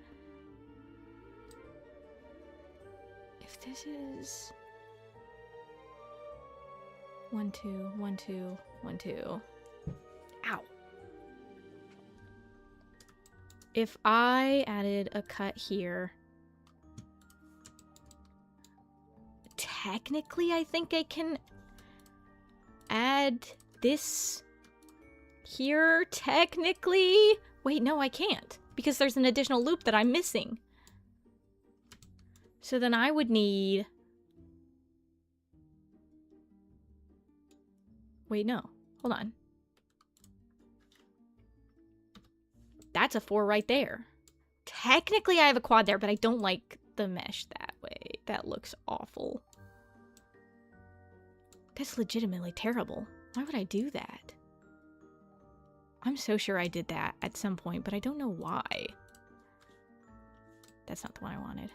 [SPEAKER 1] If this is... 1, 2, 1, 2, 1, 2. Ow. If I added a cut here... Technically, I think I can add this here, technically. Wait, no, I can't, because there's an additional loop that I'm missing. So then I would need... Wait, no. Hold on. That's a 4 right there. Technically, I have a quad there, but I don't like the mesh that way. That looks awful. That's legitimately terrible. Why would I do that? I'm so sure I did that at some point, but I don't know why. That's not the one I wanted.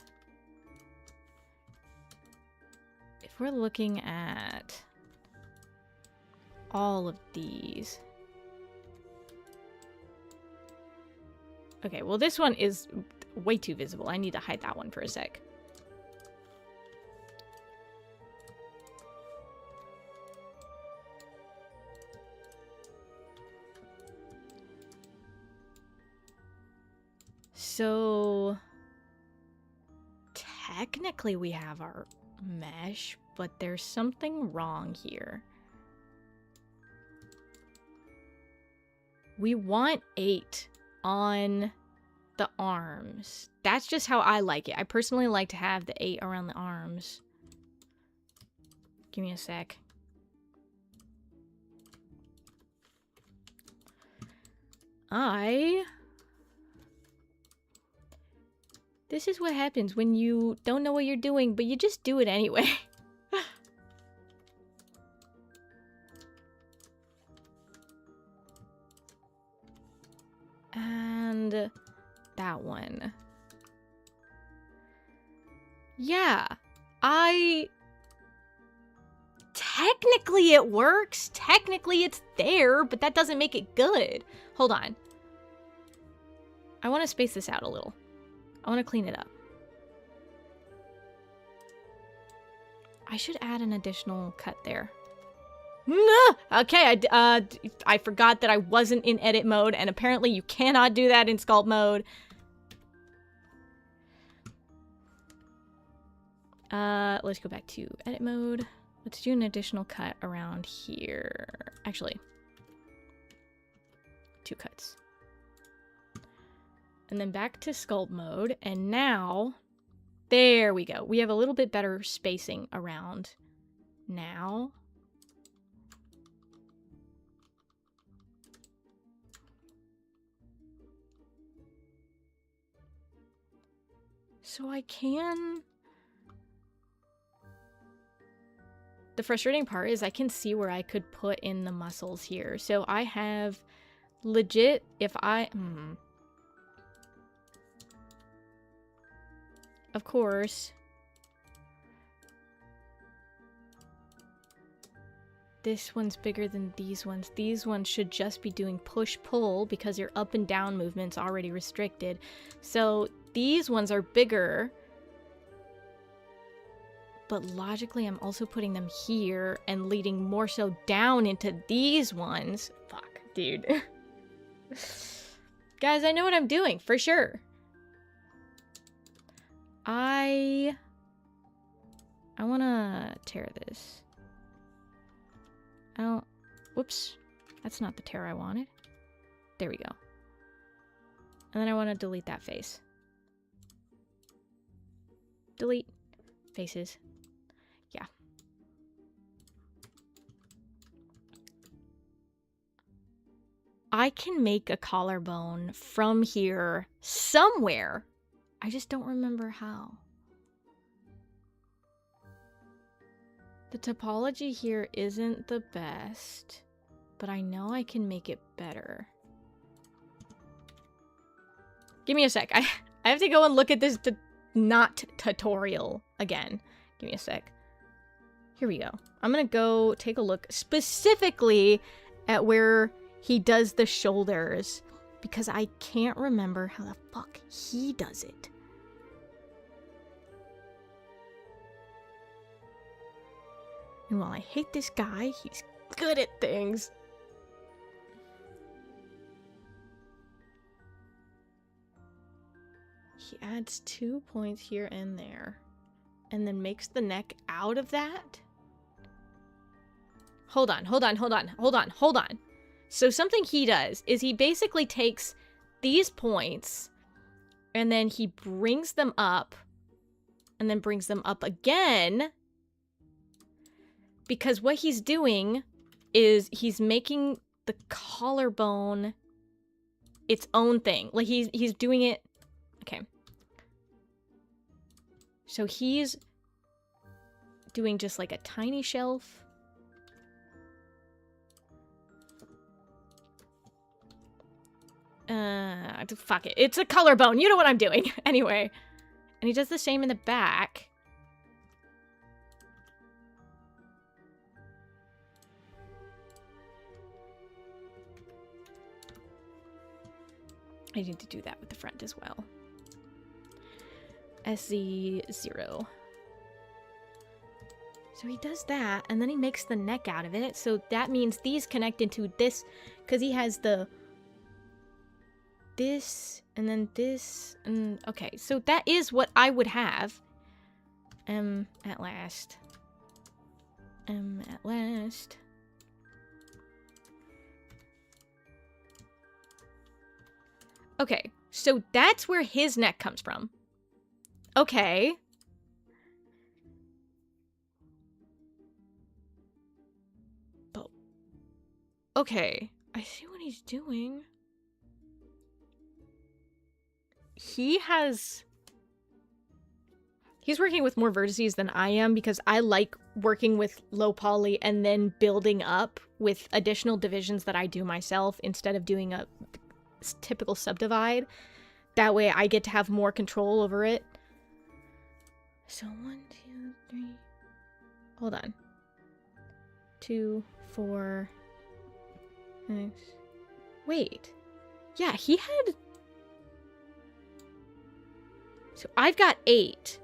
[SPEAKER 1] If we're looking at all of these... Okay, well this one is way too visible. I need to hide that one for a sec. So technically we have our mesh, but there's something wrong here. We want 8 on the arms. That's just how I like it. I personally like to have the 8 around the arms. Give me a sec. This is what happens when you don't know what you're doing, but you just do it anyway. And that one. Yeah, technically it works. Technically it's there, but that doesn't make it good. Hold on. I want to space this out a little. I want to clean it up. I should add an additional cut there. Okay, I forgot that I wasn't in edit mode, and apparently you cannot do that in sculpt mode. Let's go back to edit mode. Let's do an additional cut around here. Actually, 2 cuts. And then back to sculpt mode, and now, there we go. We have a little bit better spacing around now. So I can... The frustrating part is I can see where I could put in the muscles here. So I have legit, if I... Of course, this one's bigger than these ones. These ones should just be doing push-pull because your up and down movement's already restricted. So these ones are bigger. But logically, I'm also putting them here and leading more so down into these ones. Fuck, dude. Guys, I know what I'm doing, for sure. I want to tear this. Whoops. That's not the tear I wanted. There we go. And then I want to delete that face. Delete faces. Yeah. I can make a collarbone from here somewhere. I just don't remember how. The topology here isn't the best, but I know I can make it better. Give me a sec. I have to go and look at this not tutorial again. Give me a sec. Here we go. I'm gonna go take a look specifically at where he does the shoulders because I can't remember how the fuck he does it. And while I hate this guy, he's good at things. He adds 2 points here and there. And then makes the neck out of that. Hold on. So something he does is he basically takes these points and then he brings them up and then brings them up again. Because what he's doing is he's making the collarbone its own thing. Like he's doing it. Okay. So he's doing just like a tiny shelf. Fuck it. It's a collarbone. You know what I'm doing. Anyway. And he does the same in the back. I need to do that with the front as well. SZ0. So he does that, and then he makes the neck out of it. So that means these connect into this, because he has the this, and then this, and okay, so that is what I would have. At last. At last. Okay, so that's where his neck comes from. Okay. But, okay, I see what he's doing. He's working with more vertices than I am because I like working with low poly and then building up with additional divisions that I do myself instead of doing a typical subdivide. That way I get to have more control over it. So 1, 2, 3. Hold on. 2, 4. 6. Wait. Yeah, he had... So I've got 8.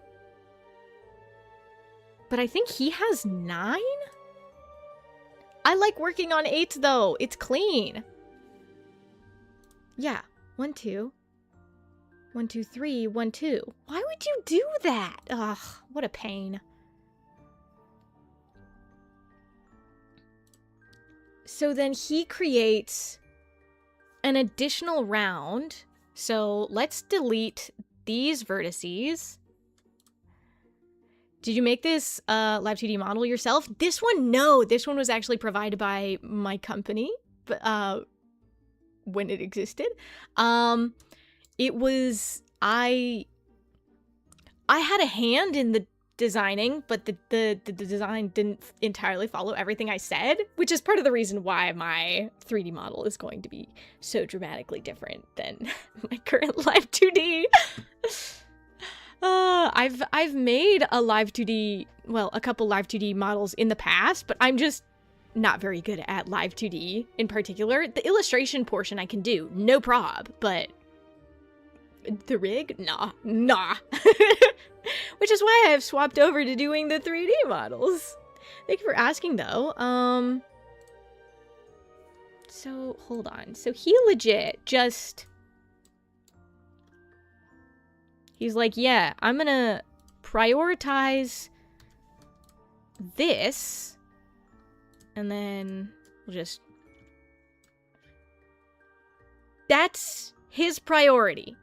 [SPEAKER 1] But I think he has 9? I like working on 8 though. It's clean. Yeah. 1, 2. 1, 2, 3. 1, 2. Why would you do that? Ugh, what a pain. So then he creates an additional round. So let's delete these vertices. Did you make this Live 2D model yourself? This one, no. This one was actually provided by my company when it existed. It was... I had a hand in the designing, but the design didn't entirely follow everything I said, which is part of the reason why my 3D model is going to be so dramatically different than my current Live 2D. I've made a Live 2D, well, a couple Live 2D models in the past, but I'm just not very good at Live 2D in particular. The illustration portion I can do, no prob, but the rig? Nah. Which is why I have swapped over to doing the 3D models. Thank you for asking, though. So, hold on. So he legit just... He's like, yeah, I'm gonna prioritize this, and then we'll just... That's his priority.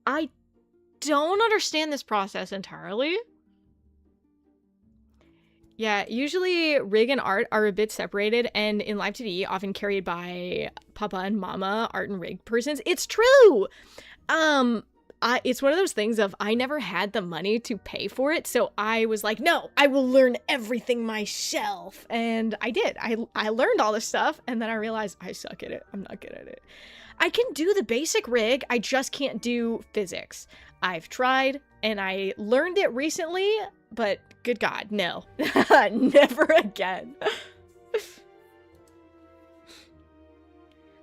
[SPEAKER 1] I don't understand this process entirely. Yeah, usually rig and art are a bit separated, and in Live 2D, often carried by Papa and Mama art and rig persons. It's true! It's one of those things of I never had the money to pay for it, so I was like, no, I will learn everything myself. And I did. I learned all this stuff, and then I realized I suck at it. I'm not good at it. I can do the basic rig, I just can't do physics. I've tried, and I learned it recently, but good God, no. Never again.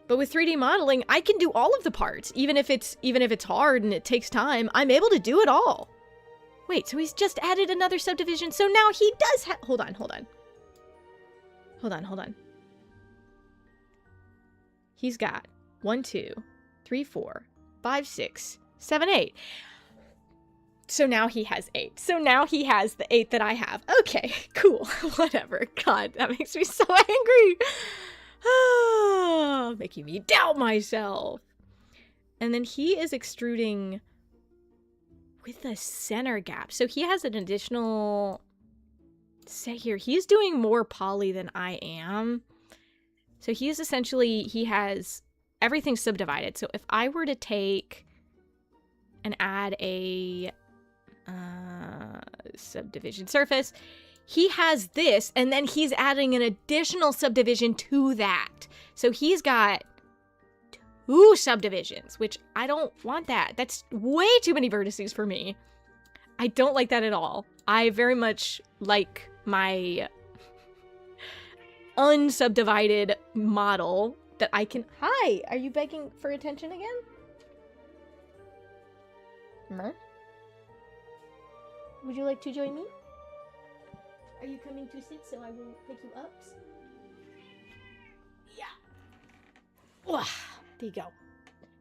[SPEAKER 1] But with 3D modeling, I can do all of the parts, even if it's hard and it takes time. I'm able to do it all. Wait, so he's just added another subdivision, so now he does have... Hold on. He's got 1, 2, 3, 4, 5, 6, 7, 8. So now he has 8. So now he has the 8 that I have. Okay, cool. Whatever. God, that makes me so angry. Making me doubt myself. And then he is extruding with a center gap. So he has an additional set here. He's doing more poly than I am. So he's essentially, he has everything subdivided. So if I were to take and add a subdivision surface, he has this, and then he's adding an additional subdivision to that. So he's got 2 subdivisions, which I don't want that. That's way too many vertices for me. I don't like that at all. I very much like my unsubdivided model that I can... Hi! Are you begging for attention again? Mer? Would you like to join me? Are you coming to sit so I will pick you up? Yeah. There you go.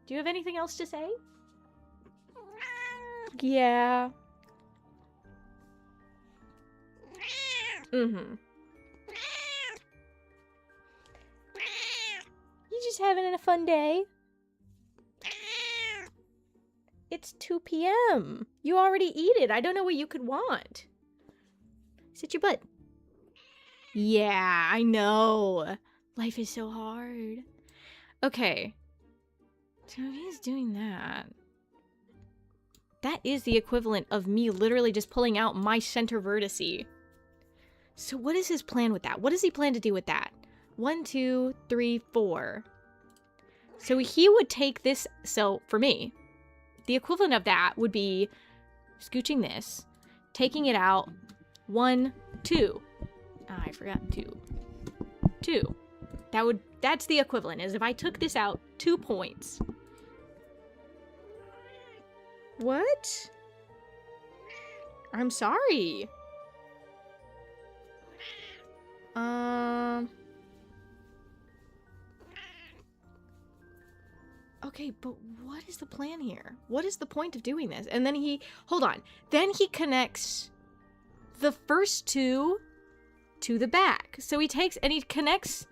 [SPEAKER 1] Do you have anything else to say? Yeah. Mm-hmm. You just having a fun day? It's 2 p.m. You already eat it. I don't know what you could want. Sit your butt. Yeah, I know. Life is so hard. Okay. So if he's doing that, that is the equivalent of me literally just pulling out my center vertice. So what is his plan with that? What does he plan to do with that? 1, 2, 3, 4. So he would take this. So for me, the equivalent of that would be scooching this, taking it out. 1, 2. Oh, I forgot 2. 2. That's the equivalent, is if I took this out 2 points. What? I'm sorry. Okay, but what is the plan here? What is the point of doing this? And then hold on. Then he connects the first 2 to the back. So he takes and he connects.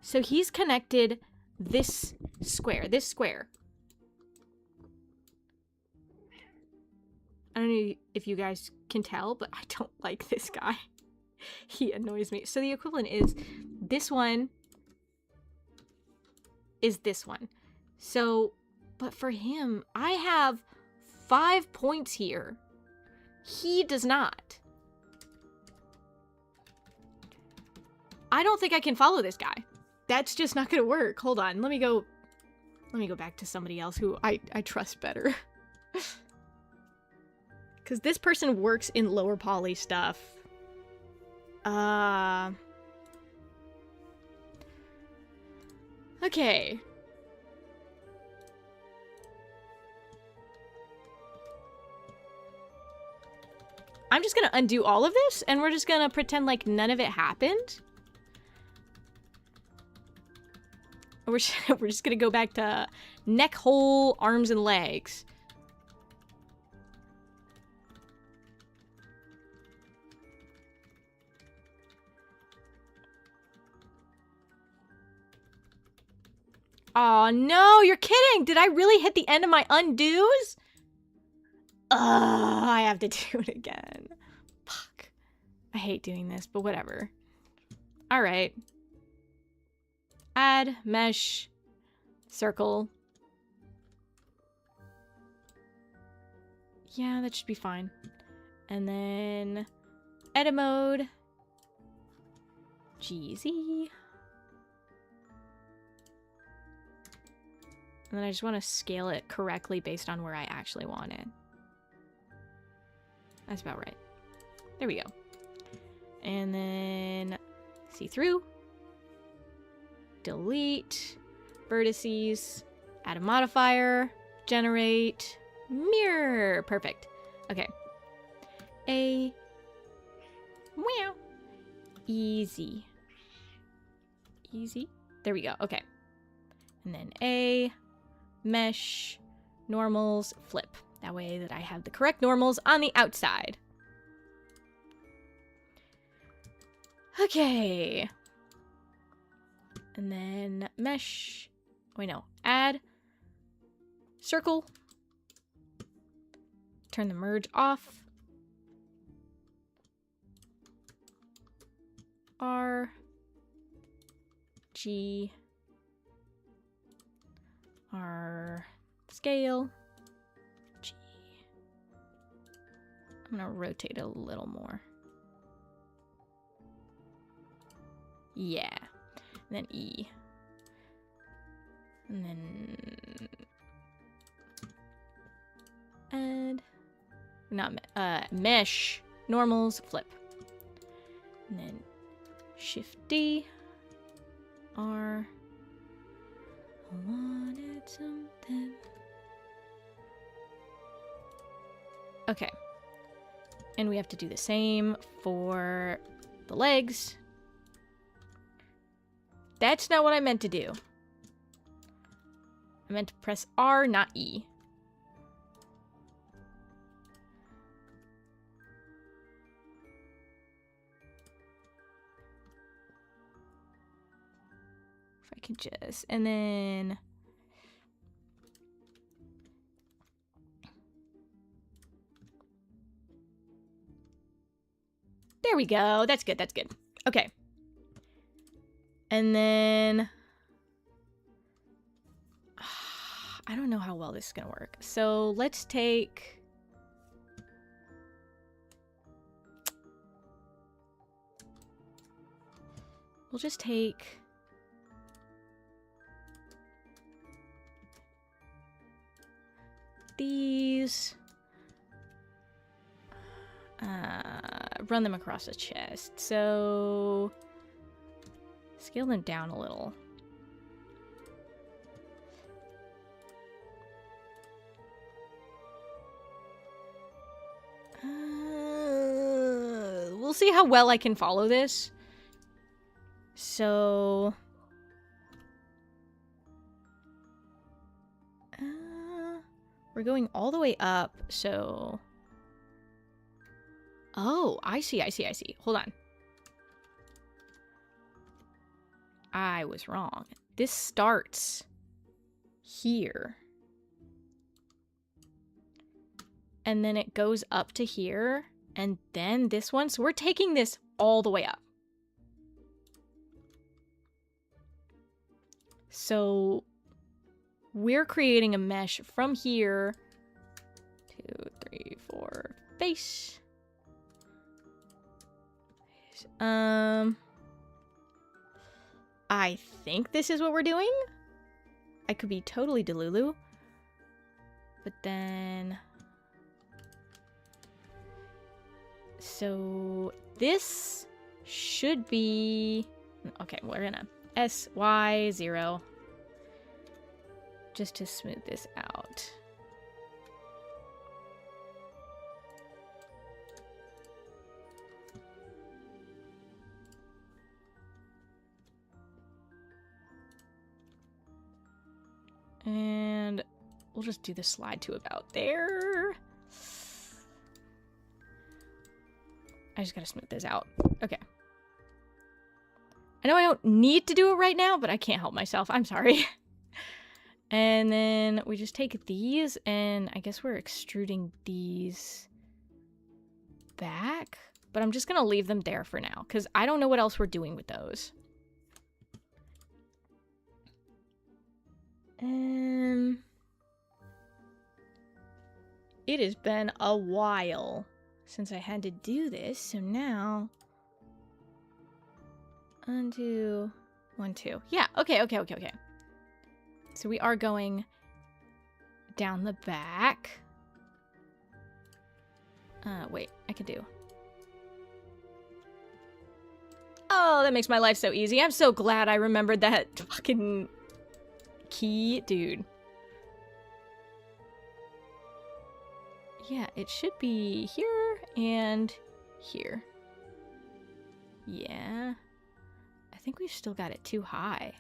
[SPEAKER 1] So he's connected this square. I don't know if you guys can tell, but I don't like this guy. He annoys me. So the equivalent is this one is this one. So, but for him, I have 5 points here. He does not. I don't think I can follow this guy. That's just not gonna work. Hold on, let me go back to somebody else who I trust better. Because this person works in lower poly stuff. Okay. I'm just gonna undo all of this, and we're just gonna pretend like none of it happened. We're just gonna go back to neck hole, arms, and legs. Oh no, you're kidding! Did I really hit the end of my undos? I have to do it again. Fuck. I hate doing this, but whatever. Alright. Add, mesh, circle. Yeah, that should be fine. And then edit mode. GZ. And then I just want to scale it correctly based on where I actually want it. That's about right. There we go. And then see through. Delete. Vertices. Add a modifier. Generate. Mirror. Perfect. Okay. Meow. Easy. Easy. There we go. Okay. And then A. Mesh. Normals. Flip. That way that I have the correct normals on the outside. Okay. And then mesh. Wait, no. Add. Circle. Turn the merge off. R. G. R. Scale. G. I'm gonna rotate a little more. Yeah. And then E. And then add. Not mesh. Normals. Flip. And then Shift D. R. I wanted something. Okay. And we have to do the same for the legs. That's not what I meant to do. I meant to press R, not E. If I could just... And then... There we go. That's good. That's good. Okay. And then... I don't know how well this is going to work. So let's take... We'll just take... these... run them across the chest. So... Scale them down a little. We'll see how well I can follow this. So... we're going all the way up, so... Oh, I see. Hold on. I was wrong. This starts here. And then it goes up to here. And then this one. So we're taking this all the way up. So we're creating a mesh from here. 2, 3, 4, face. I think this is what we're doing. I could be totally delulu. But then... So this should be... Okay, we're gonna SY 0. Just to smooth this out. And we'll just do the slide to about there. I just gotta smooth this out. Okay. I know I don't need to do it right now, but I can't help myself. I'm sorry. And then we just take these, and I guess we're extruding these back. But I'm just gonna leave them there for now, because I don't know what else we're doing with those. It has been a while since I had to do this, so now... undo... 1, 2. Yeah, okay. So we are going down the back. Wait, I can do... Oh, that makes my life so easy. I'm so glad I remembered that fucking key, dude. Yeah, it should be here and here. Yeah. I think we've still got it too high.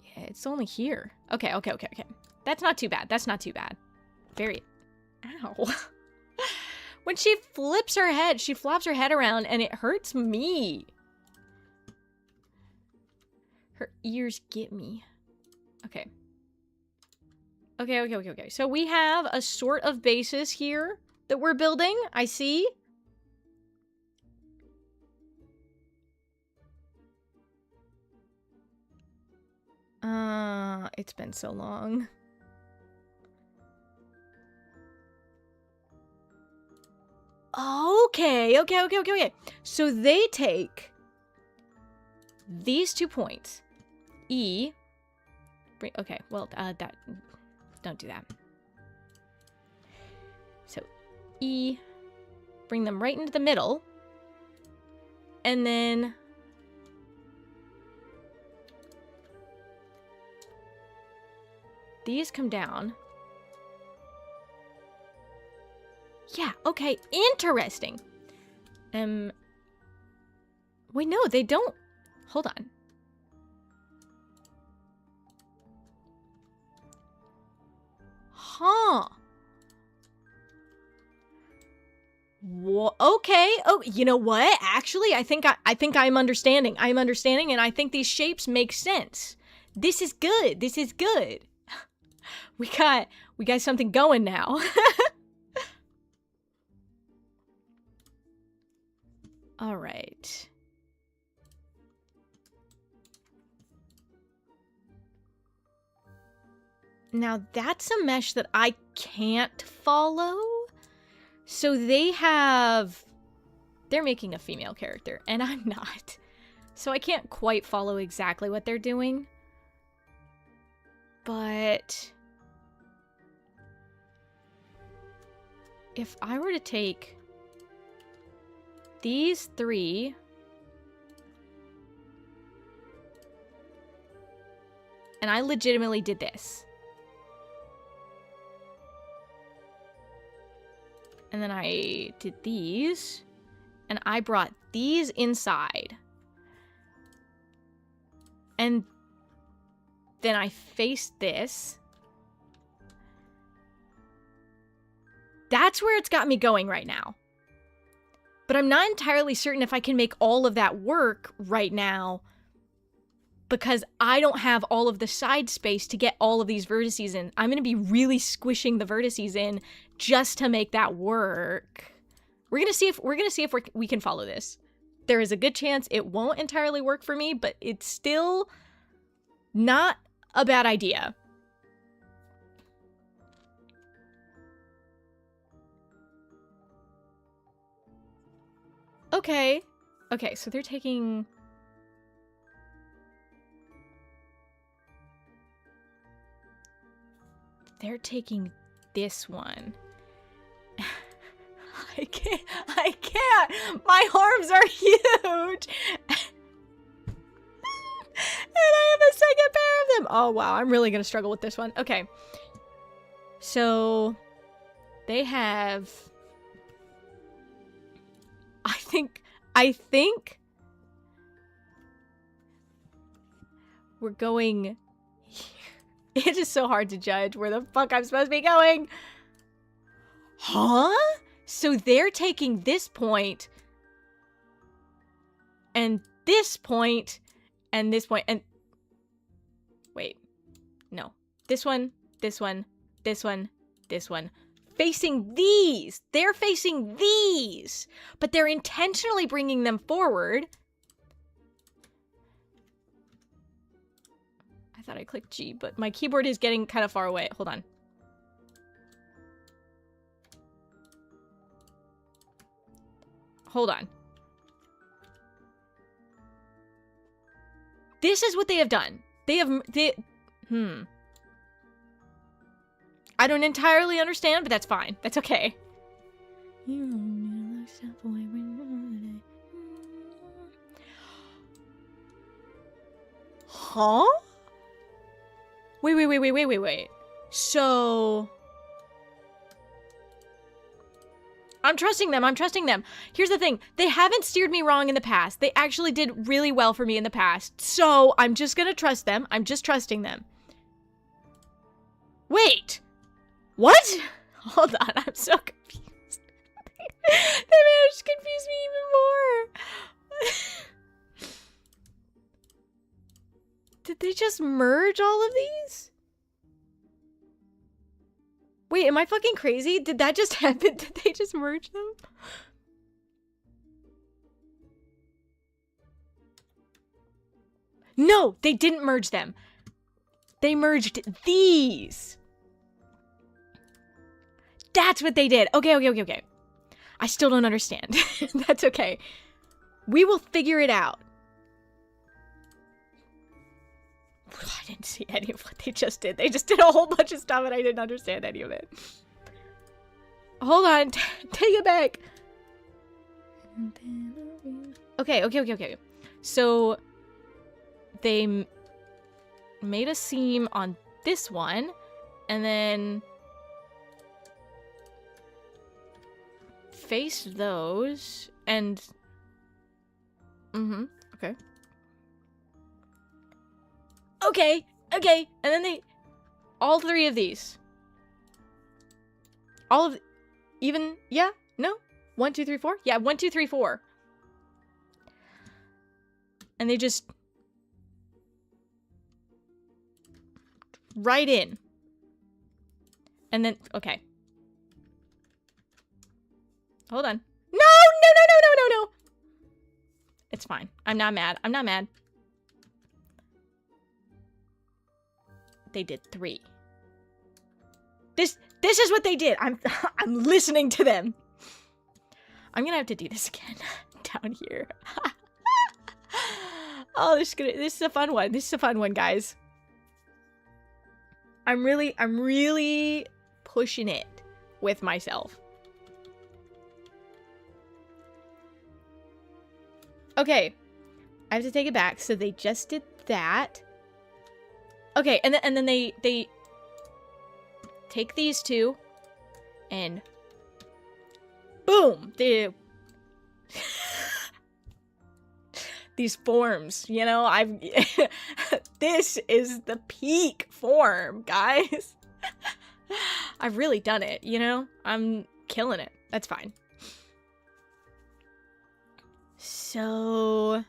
[SPEAKER 1] Yeah, it's only here. Okay. That's not too bad. Very... Ow. When she flips her head, she flops her head around and it hurts me. Her ears get me. Okay. So we have a sort of basis here that we're building. I see. It's been so long. Okay. So they take these 2 points. E. Okay, well, that... Don't do that. So, E. Bring them right into the middle. And then... these come down. Yeah, okay, interesting. Wait, no, they don't Hold on. Huh. Okay. Oh, you know what? Actually, I think I'm understanding. I'm understanding, and I think these shapes make sense. This is good. This is good. We got something going now. All right. Now that's a mesh that I can't follow. So they're making a female character, and I'm not. So I can't quite follow exactly what they're doing. But if I were to take these three and I legitimately did this. And then I did these, and I brought these inside. And then I faced this. That's where it's got me going right now. But I'm not entirely certain if I can make all of that work right now, because I don't have all of the side space to get all of these vertices in. I'm going to be really squishing the vertices in just to make that work. We're going to see if we can follow this. There is a good chance it won't entirely work for me, but it's still not a bad idea. Okay. Okay, so they're taking this one. I can't. My arms are huge. And I have a second pair of them. Oh, wow. I'm really going to struggle with this one. Okay. So they have, I think we're going. It is so hard to judge where the fuck I'm supposed to be going. Huh? So they're taking this point and this point and this point and wait. No. This one, this one, this one, this one. Facing these. They're facing these. But they're intentionally bringing them forward. I thought I clicked G, but my keyboard is getting kind of far away. Hold on. Hold on. This is what they have done. I don't entirely understand, but that's fine. That's okay. Huh? Wait. So I'm trusting them. Here's the thing. They haven't steered me wrong in the past. They actually did really well for me in the past. So I'm just gonna trust them. I'm just trusting them. Wait. What? Hold on. I'm so confused. They managed to confuse me even more. Did they just merge all of these? Wait, am I fucking crazy? Did that just happen? Did they just merge them? No, they didn't merge them. They merged these. That's what they did. Okay. I still don't understand. That's okay. We will figure it out. I didn't see any of what they just did. They just did a whole bunch of stuff and I didn't understand any of it. Hold on. Take it back. Okay. So they made a seam on this one and then faced those and okay. Okay, okay. And then they, all three of these. All of, even, yeah, no? 1, 2, 3, 4? Yeah, 1, 2, 3, 4. And they just right in. And then, okay. Hold on. No, no, no, no, no, no, no. It's fine. I'm not mad. I'm not mad. They did 3. This is what they did. I'm listening to them. I'm gonna have to do this again down here. Oh, this is a fun one. This is a fun one, guys. I'm really pushing it with myself. Okay, I have to take it back. So they just did that. Okay, and then they take these two, and boom, these forms, you know, this is the peak form, guys. I've really done it, you know? I'm killing it. That's fine. So,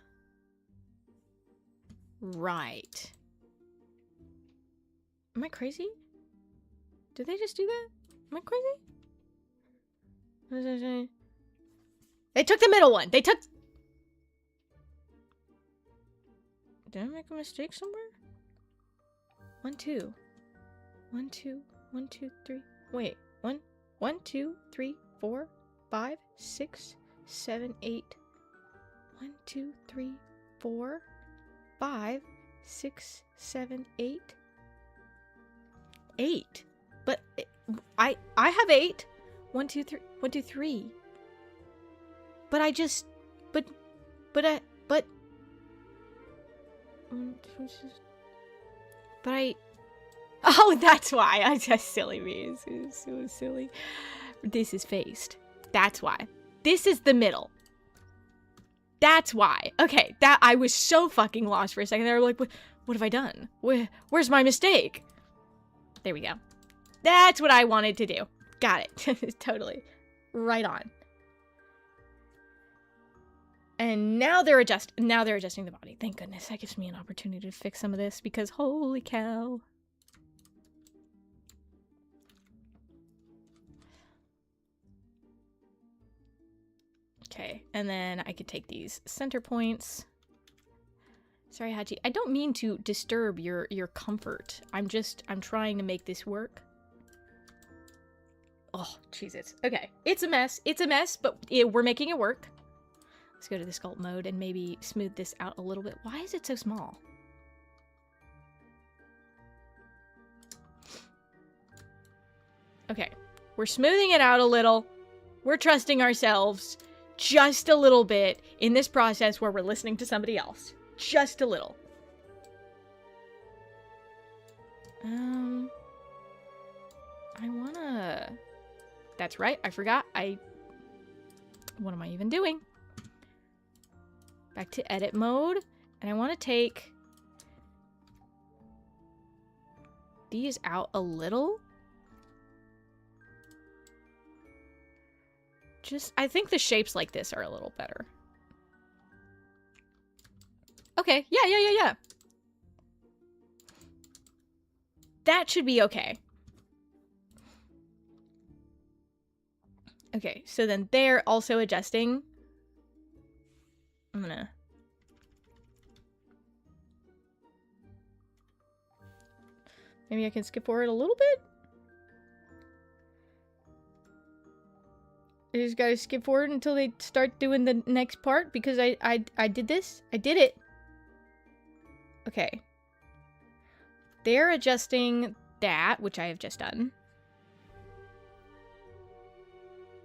[SPEAKER 1] right. Am I crazy? Did they just do that? Am I crazy? They took the middle one. They took... Did I make a mistake somewhere? 1, 2. 1, 2. 1, 2, 3. Wait. 1, 2, 3, 4, 5, 6, 7, 8. 1, 2, 3, 4, 5, 6, 7, 8. 8. But I have 8. 1, 2, 3. 1, 2, 3. But I just... But... Oh, that's why. I just silly me. It's so silly. This is faced. That's why. This is the middle. That's why. Okay, that I was so fucking lost for a second. They were like, what have I done? Where's my mistake? There we go. That's what I wanted to do. Got it. Totally. Right on. And now they're adjusting the body. Thank goodness. That gives me an opportunity to fix some of this because holy cow. Okay, and then I could take these center points. Sorry, Hachi. I don't mean to disturb your comfort. I'm trying to make this work. Oh, Jesus. Okay, it's a mess. It's a mess, but we're making it work. Let's go to the sculpt mode and maybe smooth this out a little bit. Why is it so small? Okay, we're smoothing it out a little. We're trusting ourselves just a little bit in this process where we're listening to somebody else. Just a little. I wanna... That's right, I forgot. What am I even doing? Back to edit mode. And I want to take these out a little. I think the shapes like this are a little better. Okay, yeah. That should be okay. Okay, so then they're also adjusting. I'm gonna... Maybe I can skip forward a little bit? I just gotta skip forward until they start doing the next part because I did this. I did it. Okay. They're adjusting that, which I have just done.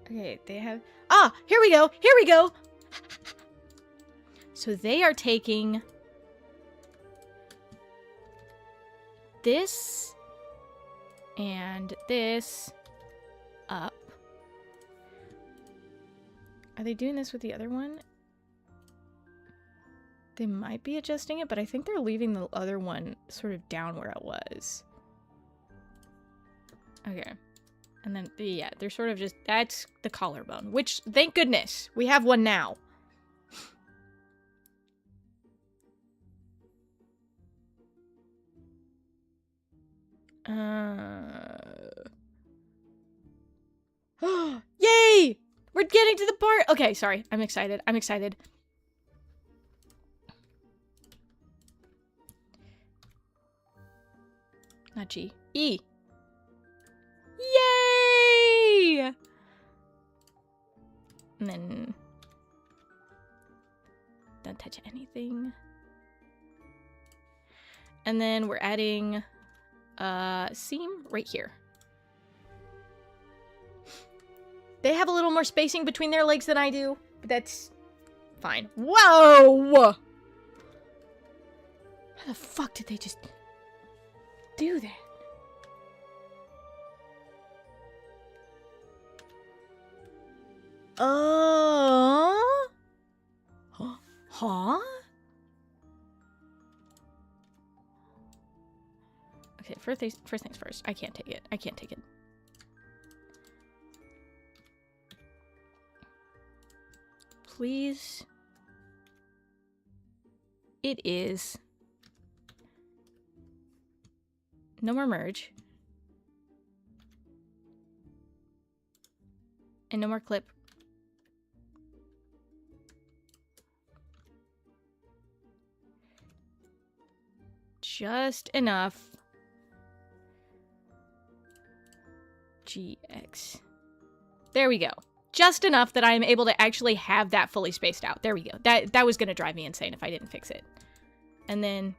[SPEAKER 1] Okay, they have... Ah! Here we go! Here we go! So they are taking this and this up. Are they doing this with the other one? They might be adjusting it, but I think they're leaving the other one sort of down where it was. Okay. And then, yeah, they're sort of just, that's the collarbone, which, thank goodness, we have one now. Yay! We're getting to the part. Okay, sorry. I'm excited. I'm excited. Not G. E. Yay! And then don't touch anything. And then we're adding seam right here. They have a little more spacing between their legs than I do, but that's fine. Whoa! How the fuck did they just do that? Huh? Okay, first things first. I can't take it. I can't take it. Please. It is. No more merge. And no more clip. Just enough. GX. There we go. Just enough that I am able to actually have that fully spaced out. There we go. That was going to drive me insane if I didn't fix it. And then...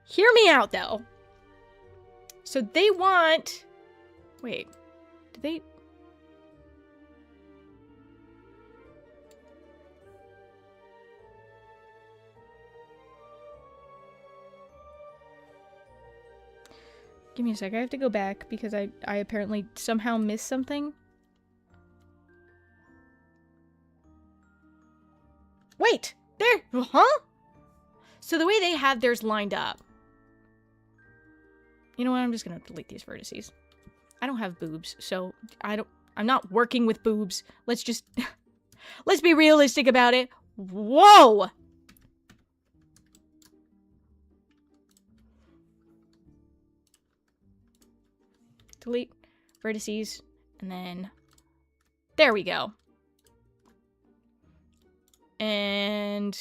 [SPEAKER 1] Hear me out, though. So they want... Wait. Do they... Give me a sec. I have to go back because I apparently somehow missed something. Wait! There! Huh? So the way they have theirs lined up. You know what? I'm just gonna delete these vertices. I don't have boobs, so I'm not working with boobs. Let's just... let's be realistic about it. Whoa! Delete vertices, and then there we go. And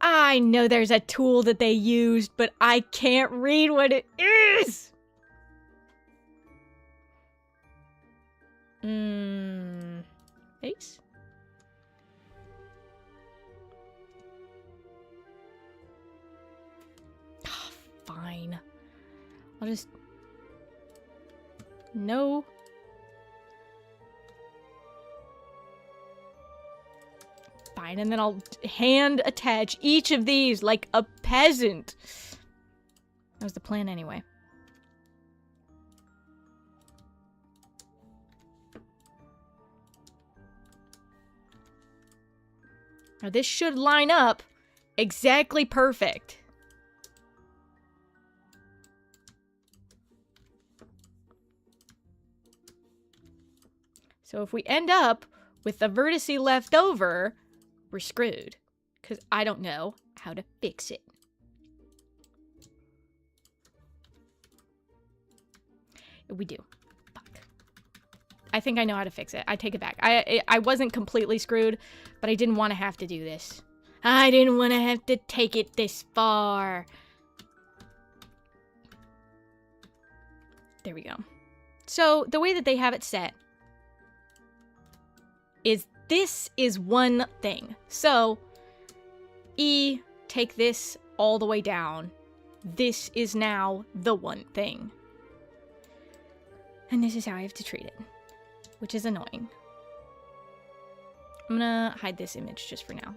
[SPEAKER 1] I know there's a tool that they used, but I can't read what it is. Face? Fine. I'll just... No. Fine, and then I'll hand attach each of these like a peasant. That was the plan anyway. Now this should line up exactly perfect. So if we end up with the vertice left over, we're screwed. Because I don't know how to fix it. We do. Fuck. I think I know how to fix it. I take it back. I wasn't completely screwed, but I didn't want to have to do this. I didn't want to have to take it this far. There we go. So the way that they have it set is this is one thing. So, E, take this all the way down. This is now the one thing. And this is how I have to treat it, which is annoying. I'm gonna hide this image just for now.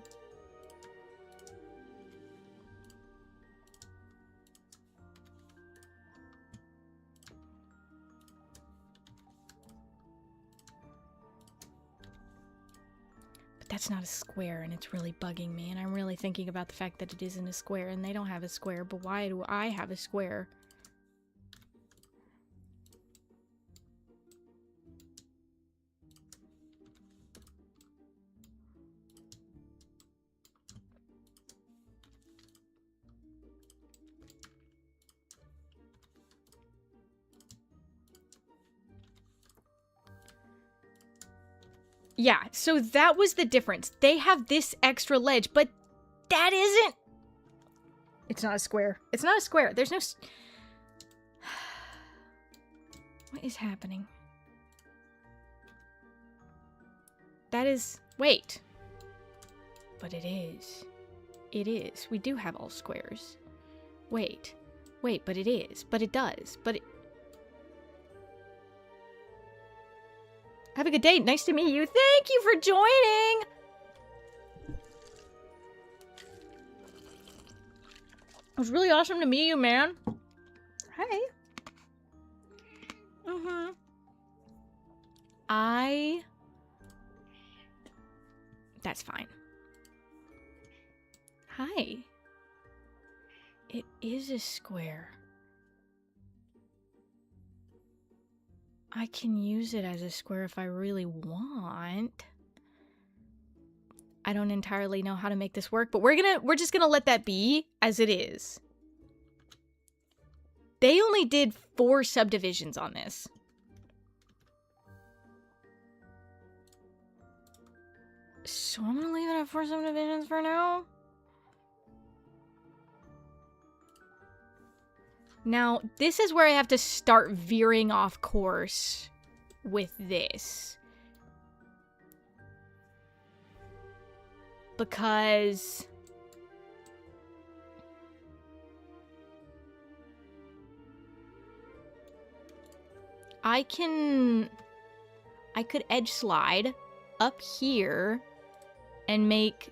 [SPEAKER 1] that's not a square, and it's really bugging me, and I'm really thinking about the fact that it isn't a square, and they don't have a square, but why do I have a square? Yeah, so that was the difference. They have this extra ledge, but that isn't... It's not a square. It's not a square. There's no... What is happening? That is... Wait. But it is. It is. We do have all squares. Wait. Wait, but it is. But it does. But it... Have a good day. Nice to meet you. Thank you for joining. It was really awesome to meet you, man. Hi. That's fine. Hi. It is a square. I can use it as a square if I really want. I don't entirely know how to make this work, but we're just gonna let that be as it is. They only did 4 subdivisions on this. So I'm gonna leave it at 4 subdivisions for now. Now, this is where I have to start veering off course with this. Because... I could edge slide up here and make...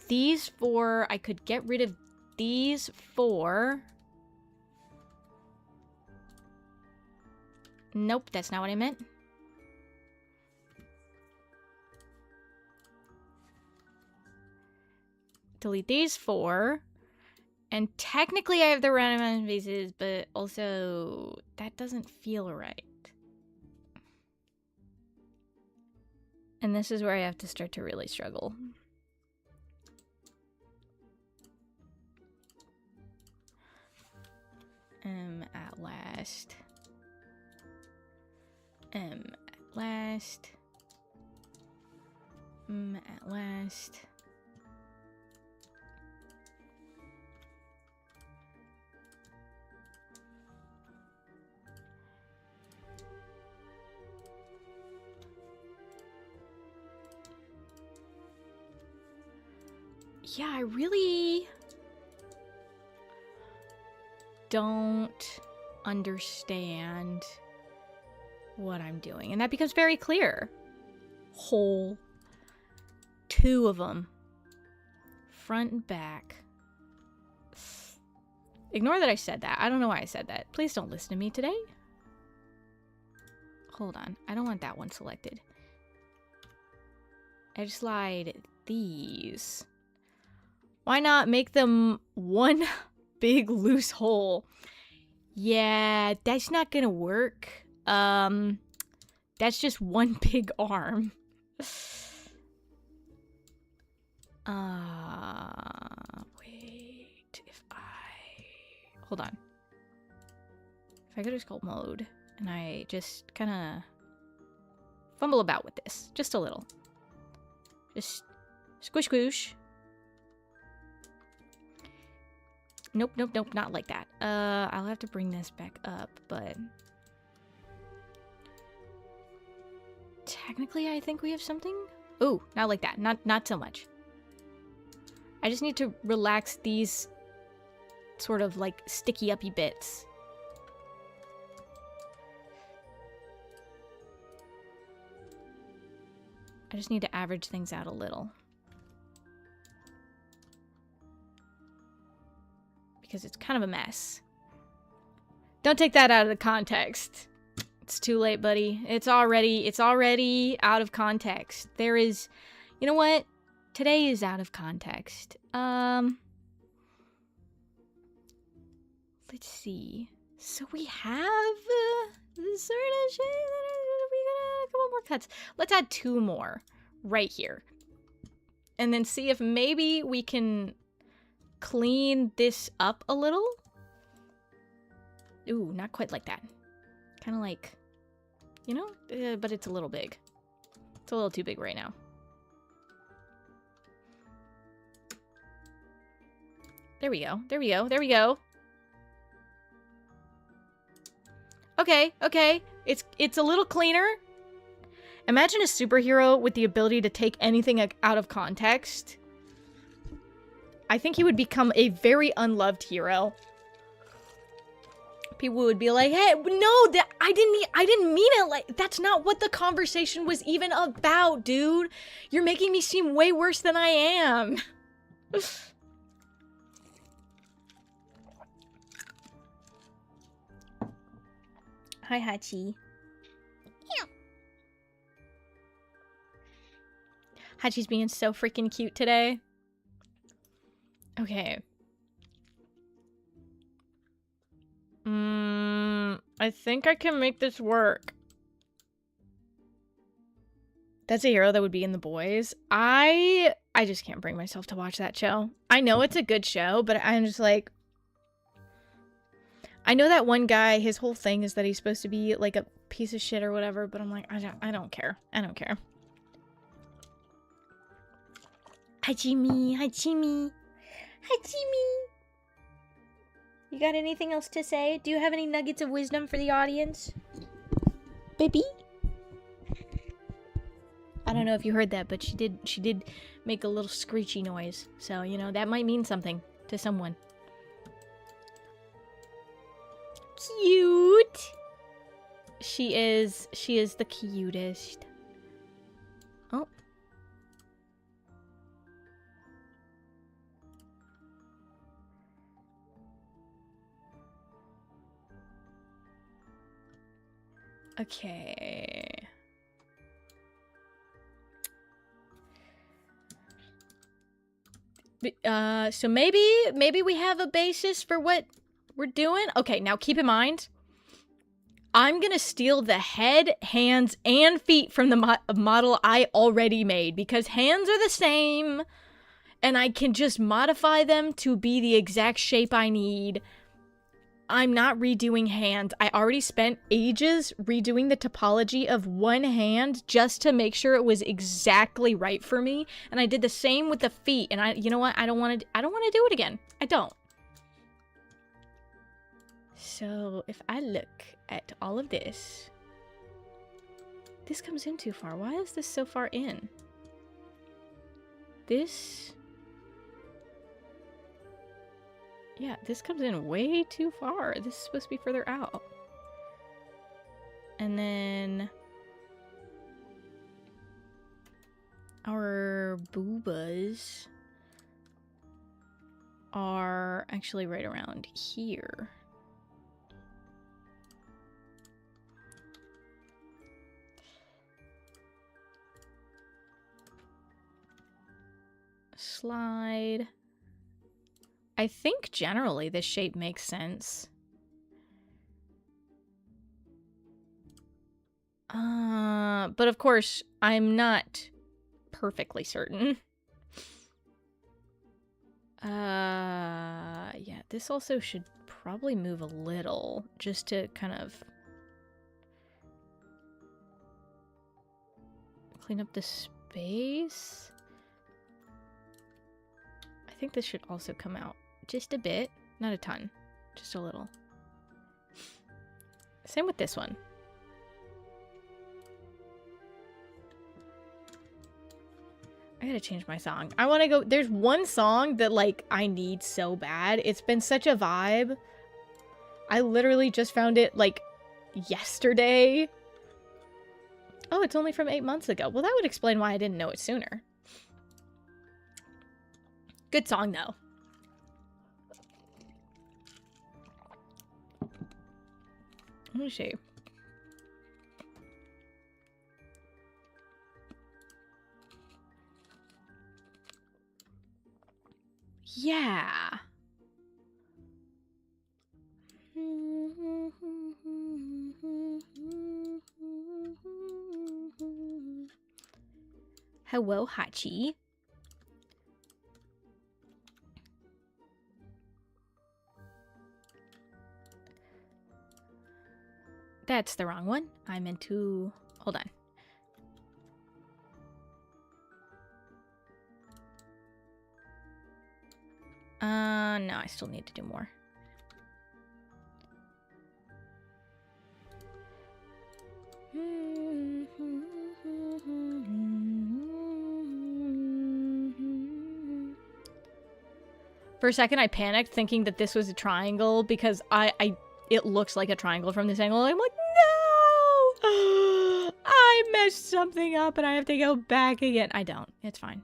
[SPEAKER 1] these 4, I could get rid of these 4. Nope, that's not what I meant. Delete these 4. And technically I have the random amount of spaces, but also that doesn't feel right. And this is where I have to start to really struggle. At last. At last. At last. Yeah, I really don't understand what I'm doing. And that becomes very clear. Whole 2 of them. Front and back. Ignore that I said that. I don't know why I said that. Please don't listen to me today. Hold on. I don't want that one selected. Edge slide these. Why not make them one big loose hole? Yeah, that's not gonna work. That's just one big arm. Wait, if I... Hold on. If I go to sculpt mode, and I just kind of fumble about with this, just a little. Just squish squish. Nope, nope, nope, not like that. I'll have to bring this back up, but... Technically, I think we have something? Ooh, not like that. Not so much. I just need to relax these sort of, like, sticky-uppy bits. I just need to average things out a little. Because it's kind of a mess. Don't take that out of the context. It's too late, buddy. It's already out of context. There is, you know what? Today is out of context. Let's see. So we have this sort of shit. We got a couple more cuts. Let's add 2 more right here. And then see if maybe we can clean this up a little. Ooh, not quite like that. Kind of like, you know, but it's a little big. It's a little too big right now. There we go. There we go. There we go. Okay, okay. It's a little cleaner. Imagine a superhero with the ability to take anything out of context. I think he would become a very unloved hero. People would be like, "Hey, no, I didn't mean it like that's not what the conversation was even about, dude. You're making me seem way worse than I am." Hi, Hachi. Yeah. Hachi's being so freaking cute today. Okay. I think I can make this work. That's a hero that would be in The Boys. I just can't bring myself to watch that show. I know it's a good show, but I'm just like... I know that one guy, his whole thing is that he's supposed to be like a piece of shit or whatever, but I'm like, I don't care. I don't care. Hi, Jimmy. Hi, Jimmy. Hi, Jimmy. You got anything else to say? Do you have any nuggets of wisdom for the audience? Baby? I don't know if you heard that, but she did make a little screechy noise. So, you know, that might mean something to someone. Cute. She is the cutest. Oh. Okay. So maybe we have a basis for what we're doing. Okay, now keep in mind, I'm gonna steal the head, hands, and feet from the model I already made because hands are the same, and I can just modify them to be the exact shape I need. I'm not redoing hands. I already spent ages redoing the topology of one hand just to make sure it was exactly right for me. And I did the same with the feet. And you know what? I don't want to do it again. I don't. So if I look at all of this, this comes in too far. Why is this so far in? This... Yeah, this comes in way too far. This is supposed to be further out. And then... our boobas are actually right around here. Slide... I think generally this shape makes sense. But of course, I'm not perfectly certain. Yeah, this also should probably move a little just to kind of clean up the space. I think this should also come out. Just a bit, not a ton, just a little. Same with this one. I gotta change my song. I want to go, there's one song that like I need so bad. It's been such a vibe. I literally just found it like yesterday. Oh, it's only from 8 months ago. Well, that would explain why I didn't know it sooner. Good song though. Let me see. Yeah. Hello, Hachi. That's the wrong one. I meant to... Hold on. No, I still need to do more. For a second, I panicked thinking that this was a triangle because it looks like a triangle from this angle. I'm like, no! I messed something up and I have to go back again. I don't. It's fine.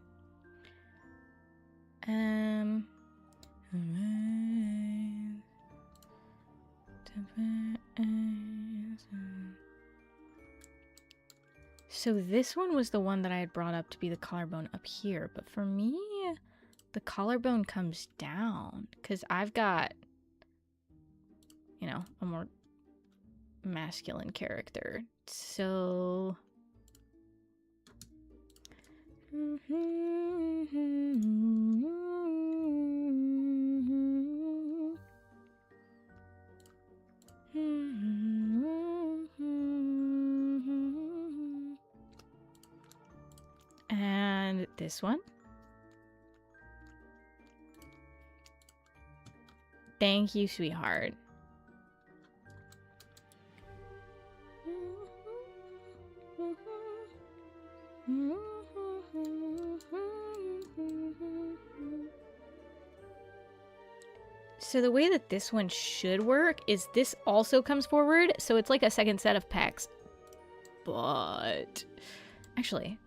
[SPEAKER 1] So this one was the one that I had brought up to be the collarbone up here, but for me, the collarbone comes down because I've got, you know, a more masculine character. So... And this one. Thank you, sweetheart. So the way that this one should work is this also comes forward, so it's like a second set of pecs. But actually,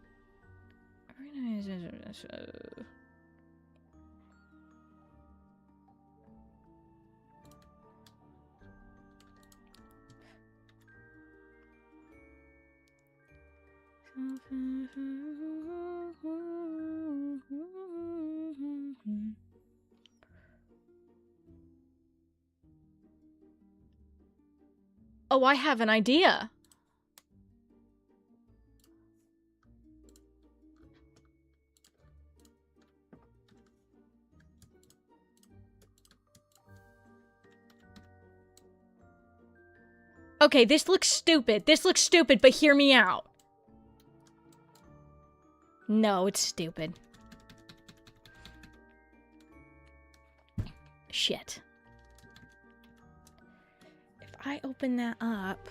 [SPEAKER 1] oh, I have an idea. Okay, this looks stupid. This looks stupid, but hear me out. No, it's stupid. Shit. If I open that up...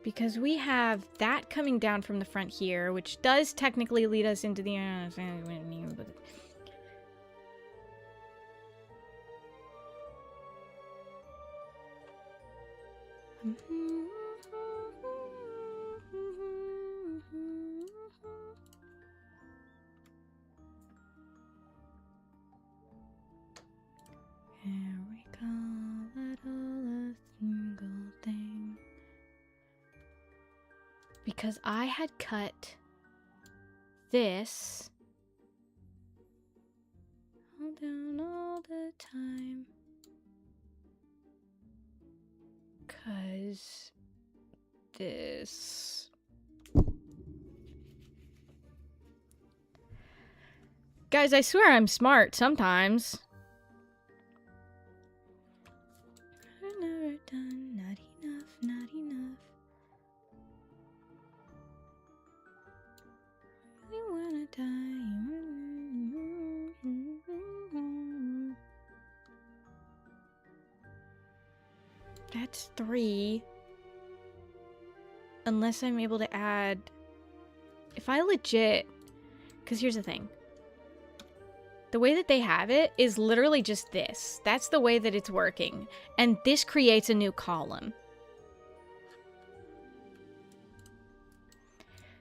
[SPEAKER 1] Because we have that coming down from the front here, which does technically lead us into the... Here we call it all a single thing. Because I had cut this all down all the time. 'Cause this... Guys, I swear I'm smart sometimes. I've never done not enough, not enough. I really wanna die. That's 3. Unless I'm able to add... If I legit... Because here's the thing. The way that they have it is literally just this. That's the way that it's working. And this creates a new column.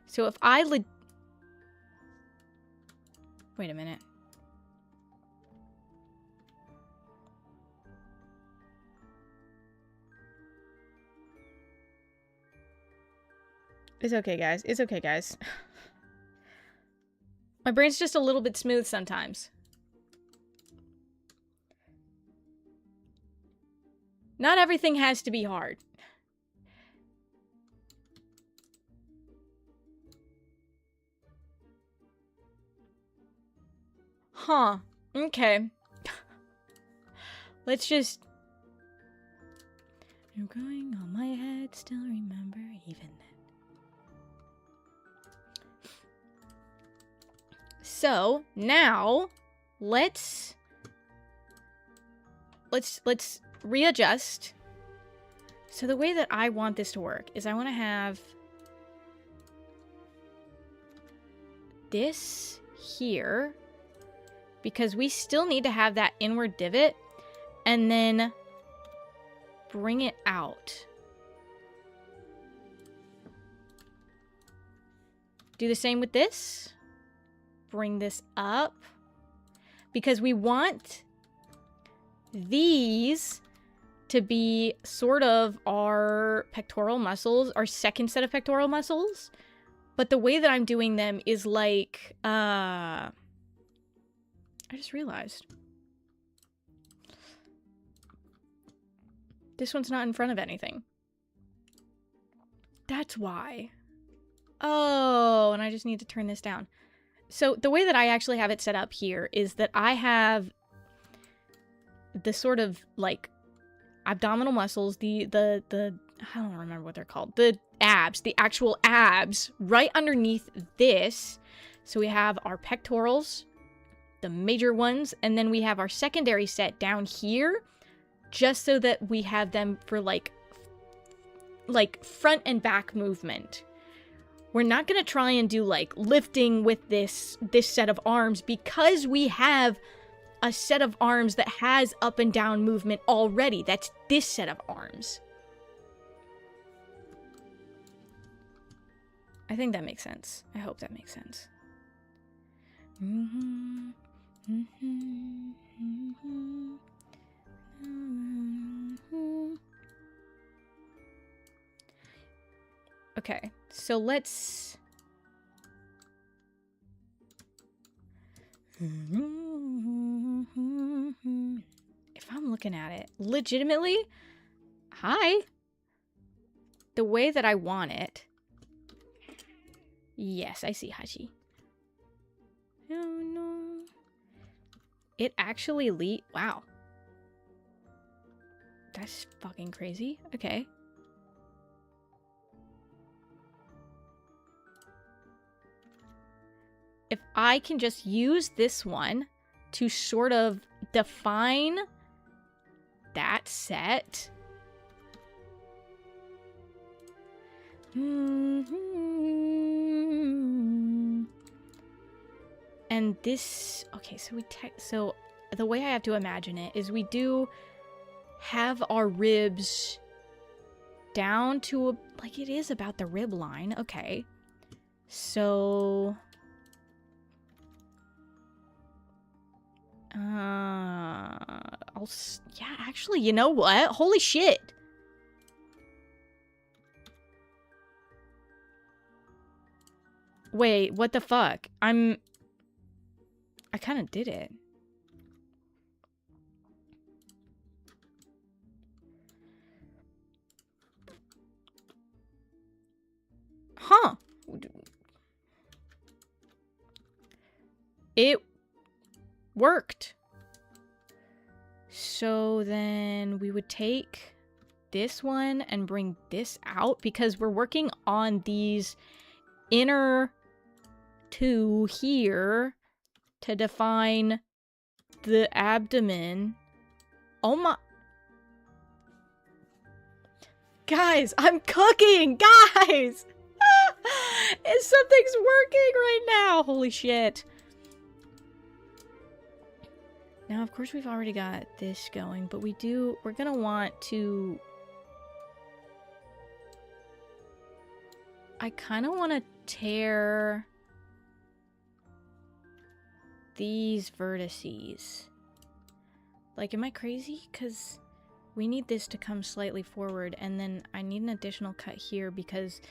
[SPEAKER 1] So if I... Wait a minute. It's okay, guys. It's okay, guys. My brain's just a little bit smooth sometimes. Not everything has to be hard. Huh. Okay. Let's just... You're going on my head, still remember even then. So, now, let's readjust. So the way that I want this to work is I want to have this here, because we still need to have that inward divot, and then bring it out. Do the same with this. Bring this up, because we want these to be sort of our pectoral muscles, our second set of pectoral muscles. But the way that I'm doing them is like, I just realized. This one's not in front of anything. That's why. Oh, and I just need to turn this down. So the way that I actually have it set up here is that I have the sort of like abdominal muscles, the I don't remember what they're called, the abs, the actual abs right underneath this. So we have our pectorals, the major ones, and then we have our secondary set down here, just so that we have them for like front and back movement. We're not going to try and do like lifting with this set of arms, because we have a set of arms that has up and down movement already. That's this set of arms. I think that makes sense. I hope that makes sense. Okay, so let's... If I'm looking at it legitimately, hi, the way that I want it. Yes, I see Hachi. Oh no. It actually wow. That's fucking crazy. Okay. If I can just use this one to sort of define that set. And this, okay, so so the way I have to imagine it is we do have our ribs down to like it is about the rib line. Okay. So yeah, actually, you know what? Holy shit. Wait, what the fuck? I kind of did it. Huh. It worked. So then we would take this one and bring this out, because we're working on these inner two here to define the abdomen. Oh my... Guys, I'm cooking! Guys! Something's working right now! Holy shit. Now, of course, we've already got this going, but we're gonna want to... I kind of want to tear these vertices. Like, am I crazy? Because we need this to come slightly forward, and then I need an additional cut here, because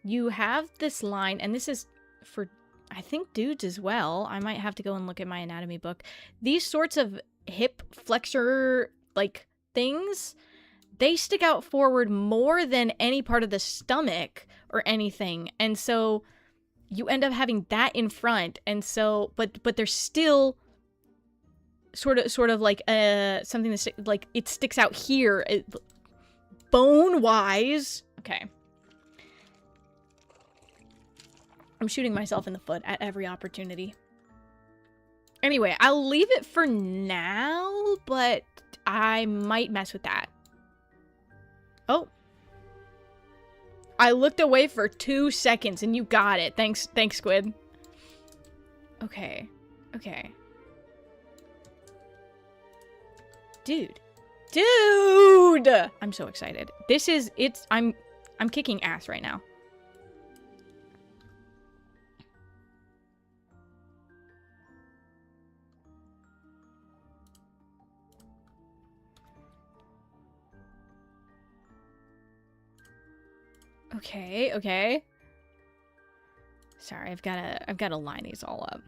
[SPEAKER 1] you have this line, and this is for I think dudes as well. I might have to go and look at my anatomy book. These sorts of hip flexor, like, things, they stick out forward more than any part of the stomach or anything. And so you end up having that in front. And so, but there's still sort of like something that like it sticks out here bone wise. Okay. I'm shooting myself in the foot at every opportunity. Anyway, I'll leave it for now, but I might mess with that. Oh. I looked away for 2 seconds and you got it. Thanks, Squid. Okay. Okay. Dude. I'm so excited. I'm kicking ass right now. Okay, okay. Sorry, I've gotta line these all up.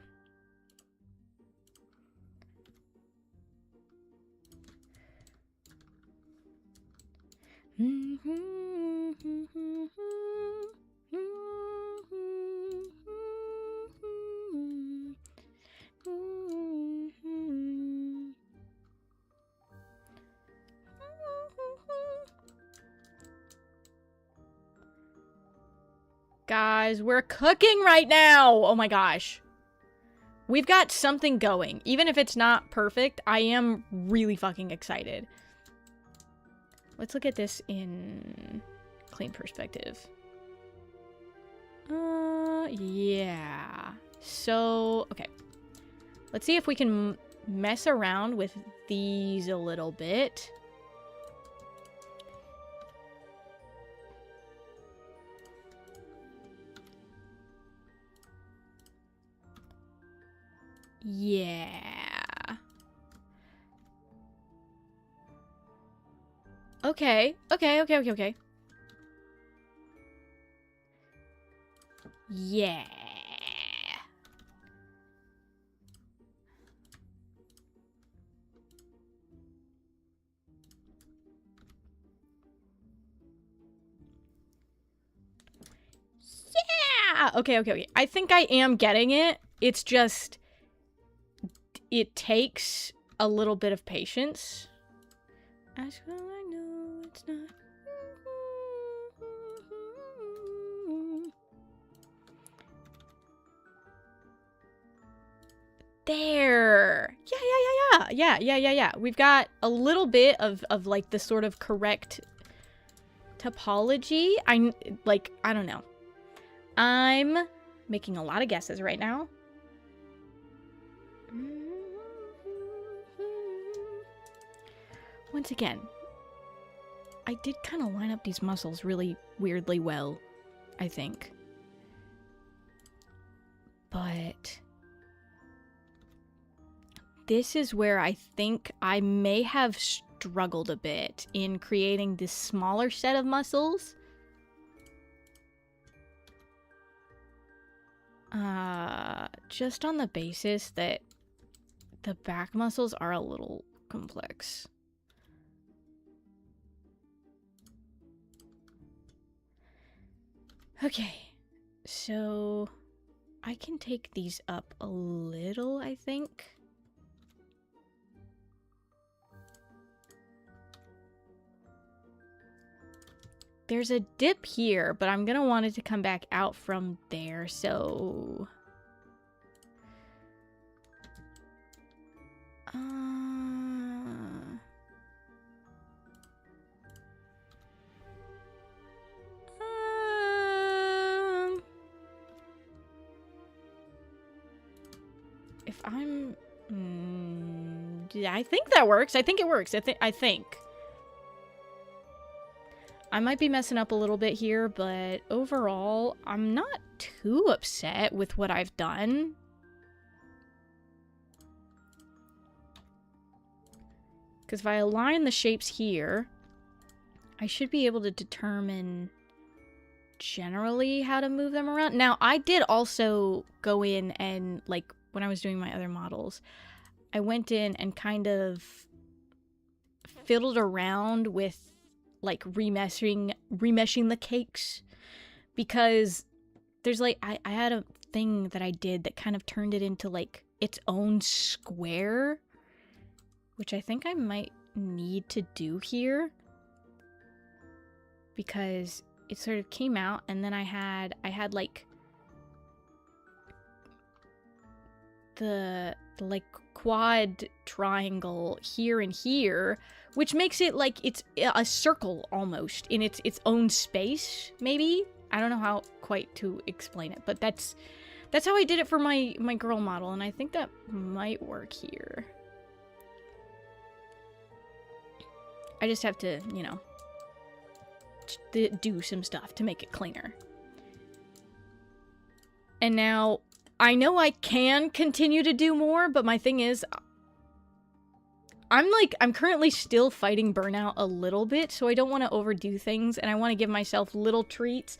[SPEAKER 1] Guys, we're cooking right now! Oh my gosh. We've got something going. Even if it's not perfect, I am really fucking excited. Let's look at this in clean perspective. Yeah. So, okay. Let's see if we can mess around with these a little bit. Yeah. Okay. Okay. Yeah. Yeah! Okay. I think I am getting it. It's just... it takes a little bit of patience. As well I know it's not... There! Yeah. We've got a little bit of like, the sort of correct topology. I don't know. I'm making a lot of guesses right now. Once again, I did kind of line up these muscles really weirdly well, I think. But this is where I think I may have struggled a bit in creating this smaller set of muscles. Just on the basis that the back muscles are a little complex. Okay, so I can take these up a little, I think. There's a dip here, but I'm gonna want it to come back out from there, so... If I'm... I think that works. I think it works. I think. I might be messing up a little bit here, but overall, I'm not too upset with what I've done. Because if I align the shapes here, I should be able to determine generally how to move them around. Now, I did also go in and, like, when I was doing my other models, I went in and kind of fiddled around with, like, remeshing the cakes, because there's, like, I had a thing that I did that kind of turned it into, like, its own square, which I think I might need to do here, because it sort of came out, and then I had like the like quad triangle here and here, which makes it like it's a circle almost in its own space, maybe. I don't know how quite to explain it, but that's how I did it for my girl model, and I think that might work here. I just have to, you know, do some stuff to make it cleaner. And now, I know I can continue to do more, but my thing is, I'm currently still fighting burnout a little bit, so I don't want to overdo things, and I want to give myself little treats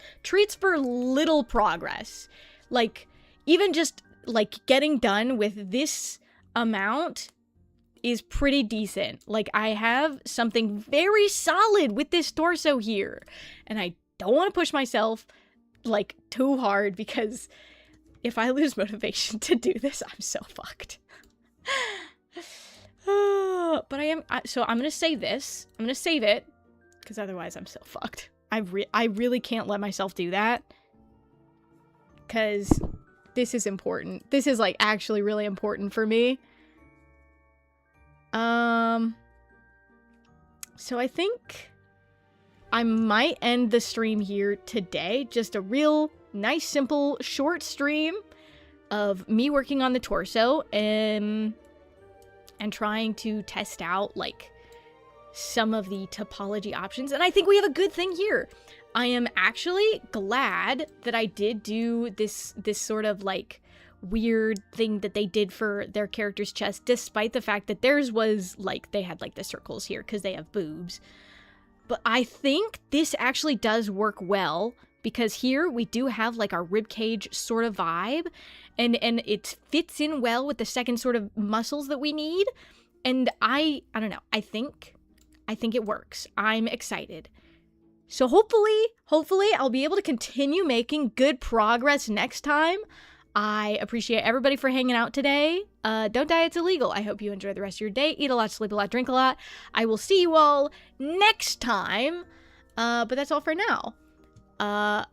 [SPEAKER 1] for little progress. Like, even just, like, getting done with this amount is pretty decent. Like, I have something very solid with this torso here, and I don't want to push myself, like, too hard, because if I lose motivation to do this, I'm so fucked. But so I'm gonna save this. I'm gonna save it, because otherwise I'm so fucked. I really can't let myself do that, because this is important. This is, like, actually really important for me. So I think I might end the stream here today. Just a real nice, simple, short stream of me working on the torso and trying to test out, like, some of the topology options. And I think we have a good thing here. I am actually glad that I did do this sort of, like, weird thing that they did for their character's chest, despite the fact that theirs was, like, they had, like, the circles here because they have boobs. But I think this actually does work well, because here we do have, like, our ribcage sort of vibe, and it fits in well with the second sort of muscles that we need. And I don't know, I think it works. I'm excited. So hopefully I'll be able to continue making good progress next time. I appreciate everybody for hanging out today. Don't die, it's illegal. I hope you enjoy the rest of your day. Eat a lot, sleep a lot, drink a lot. I will see you all next time. But that's all for now. Bye!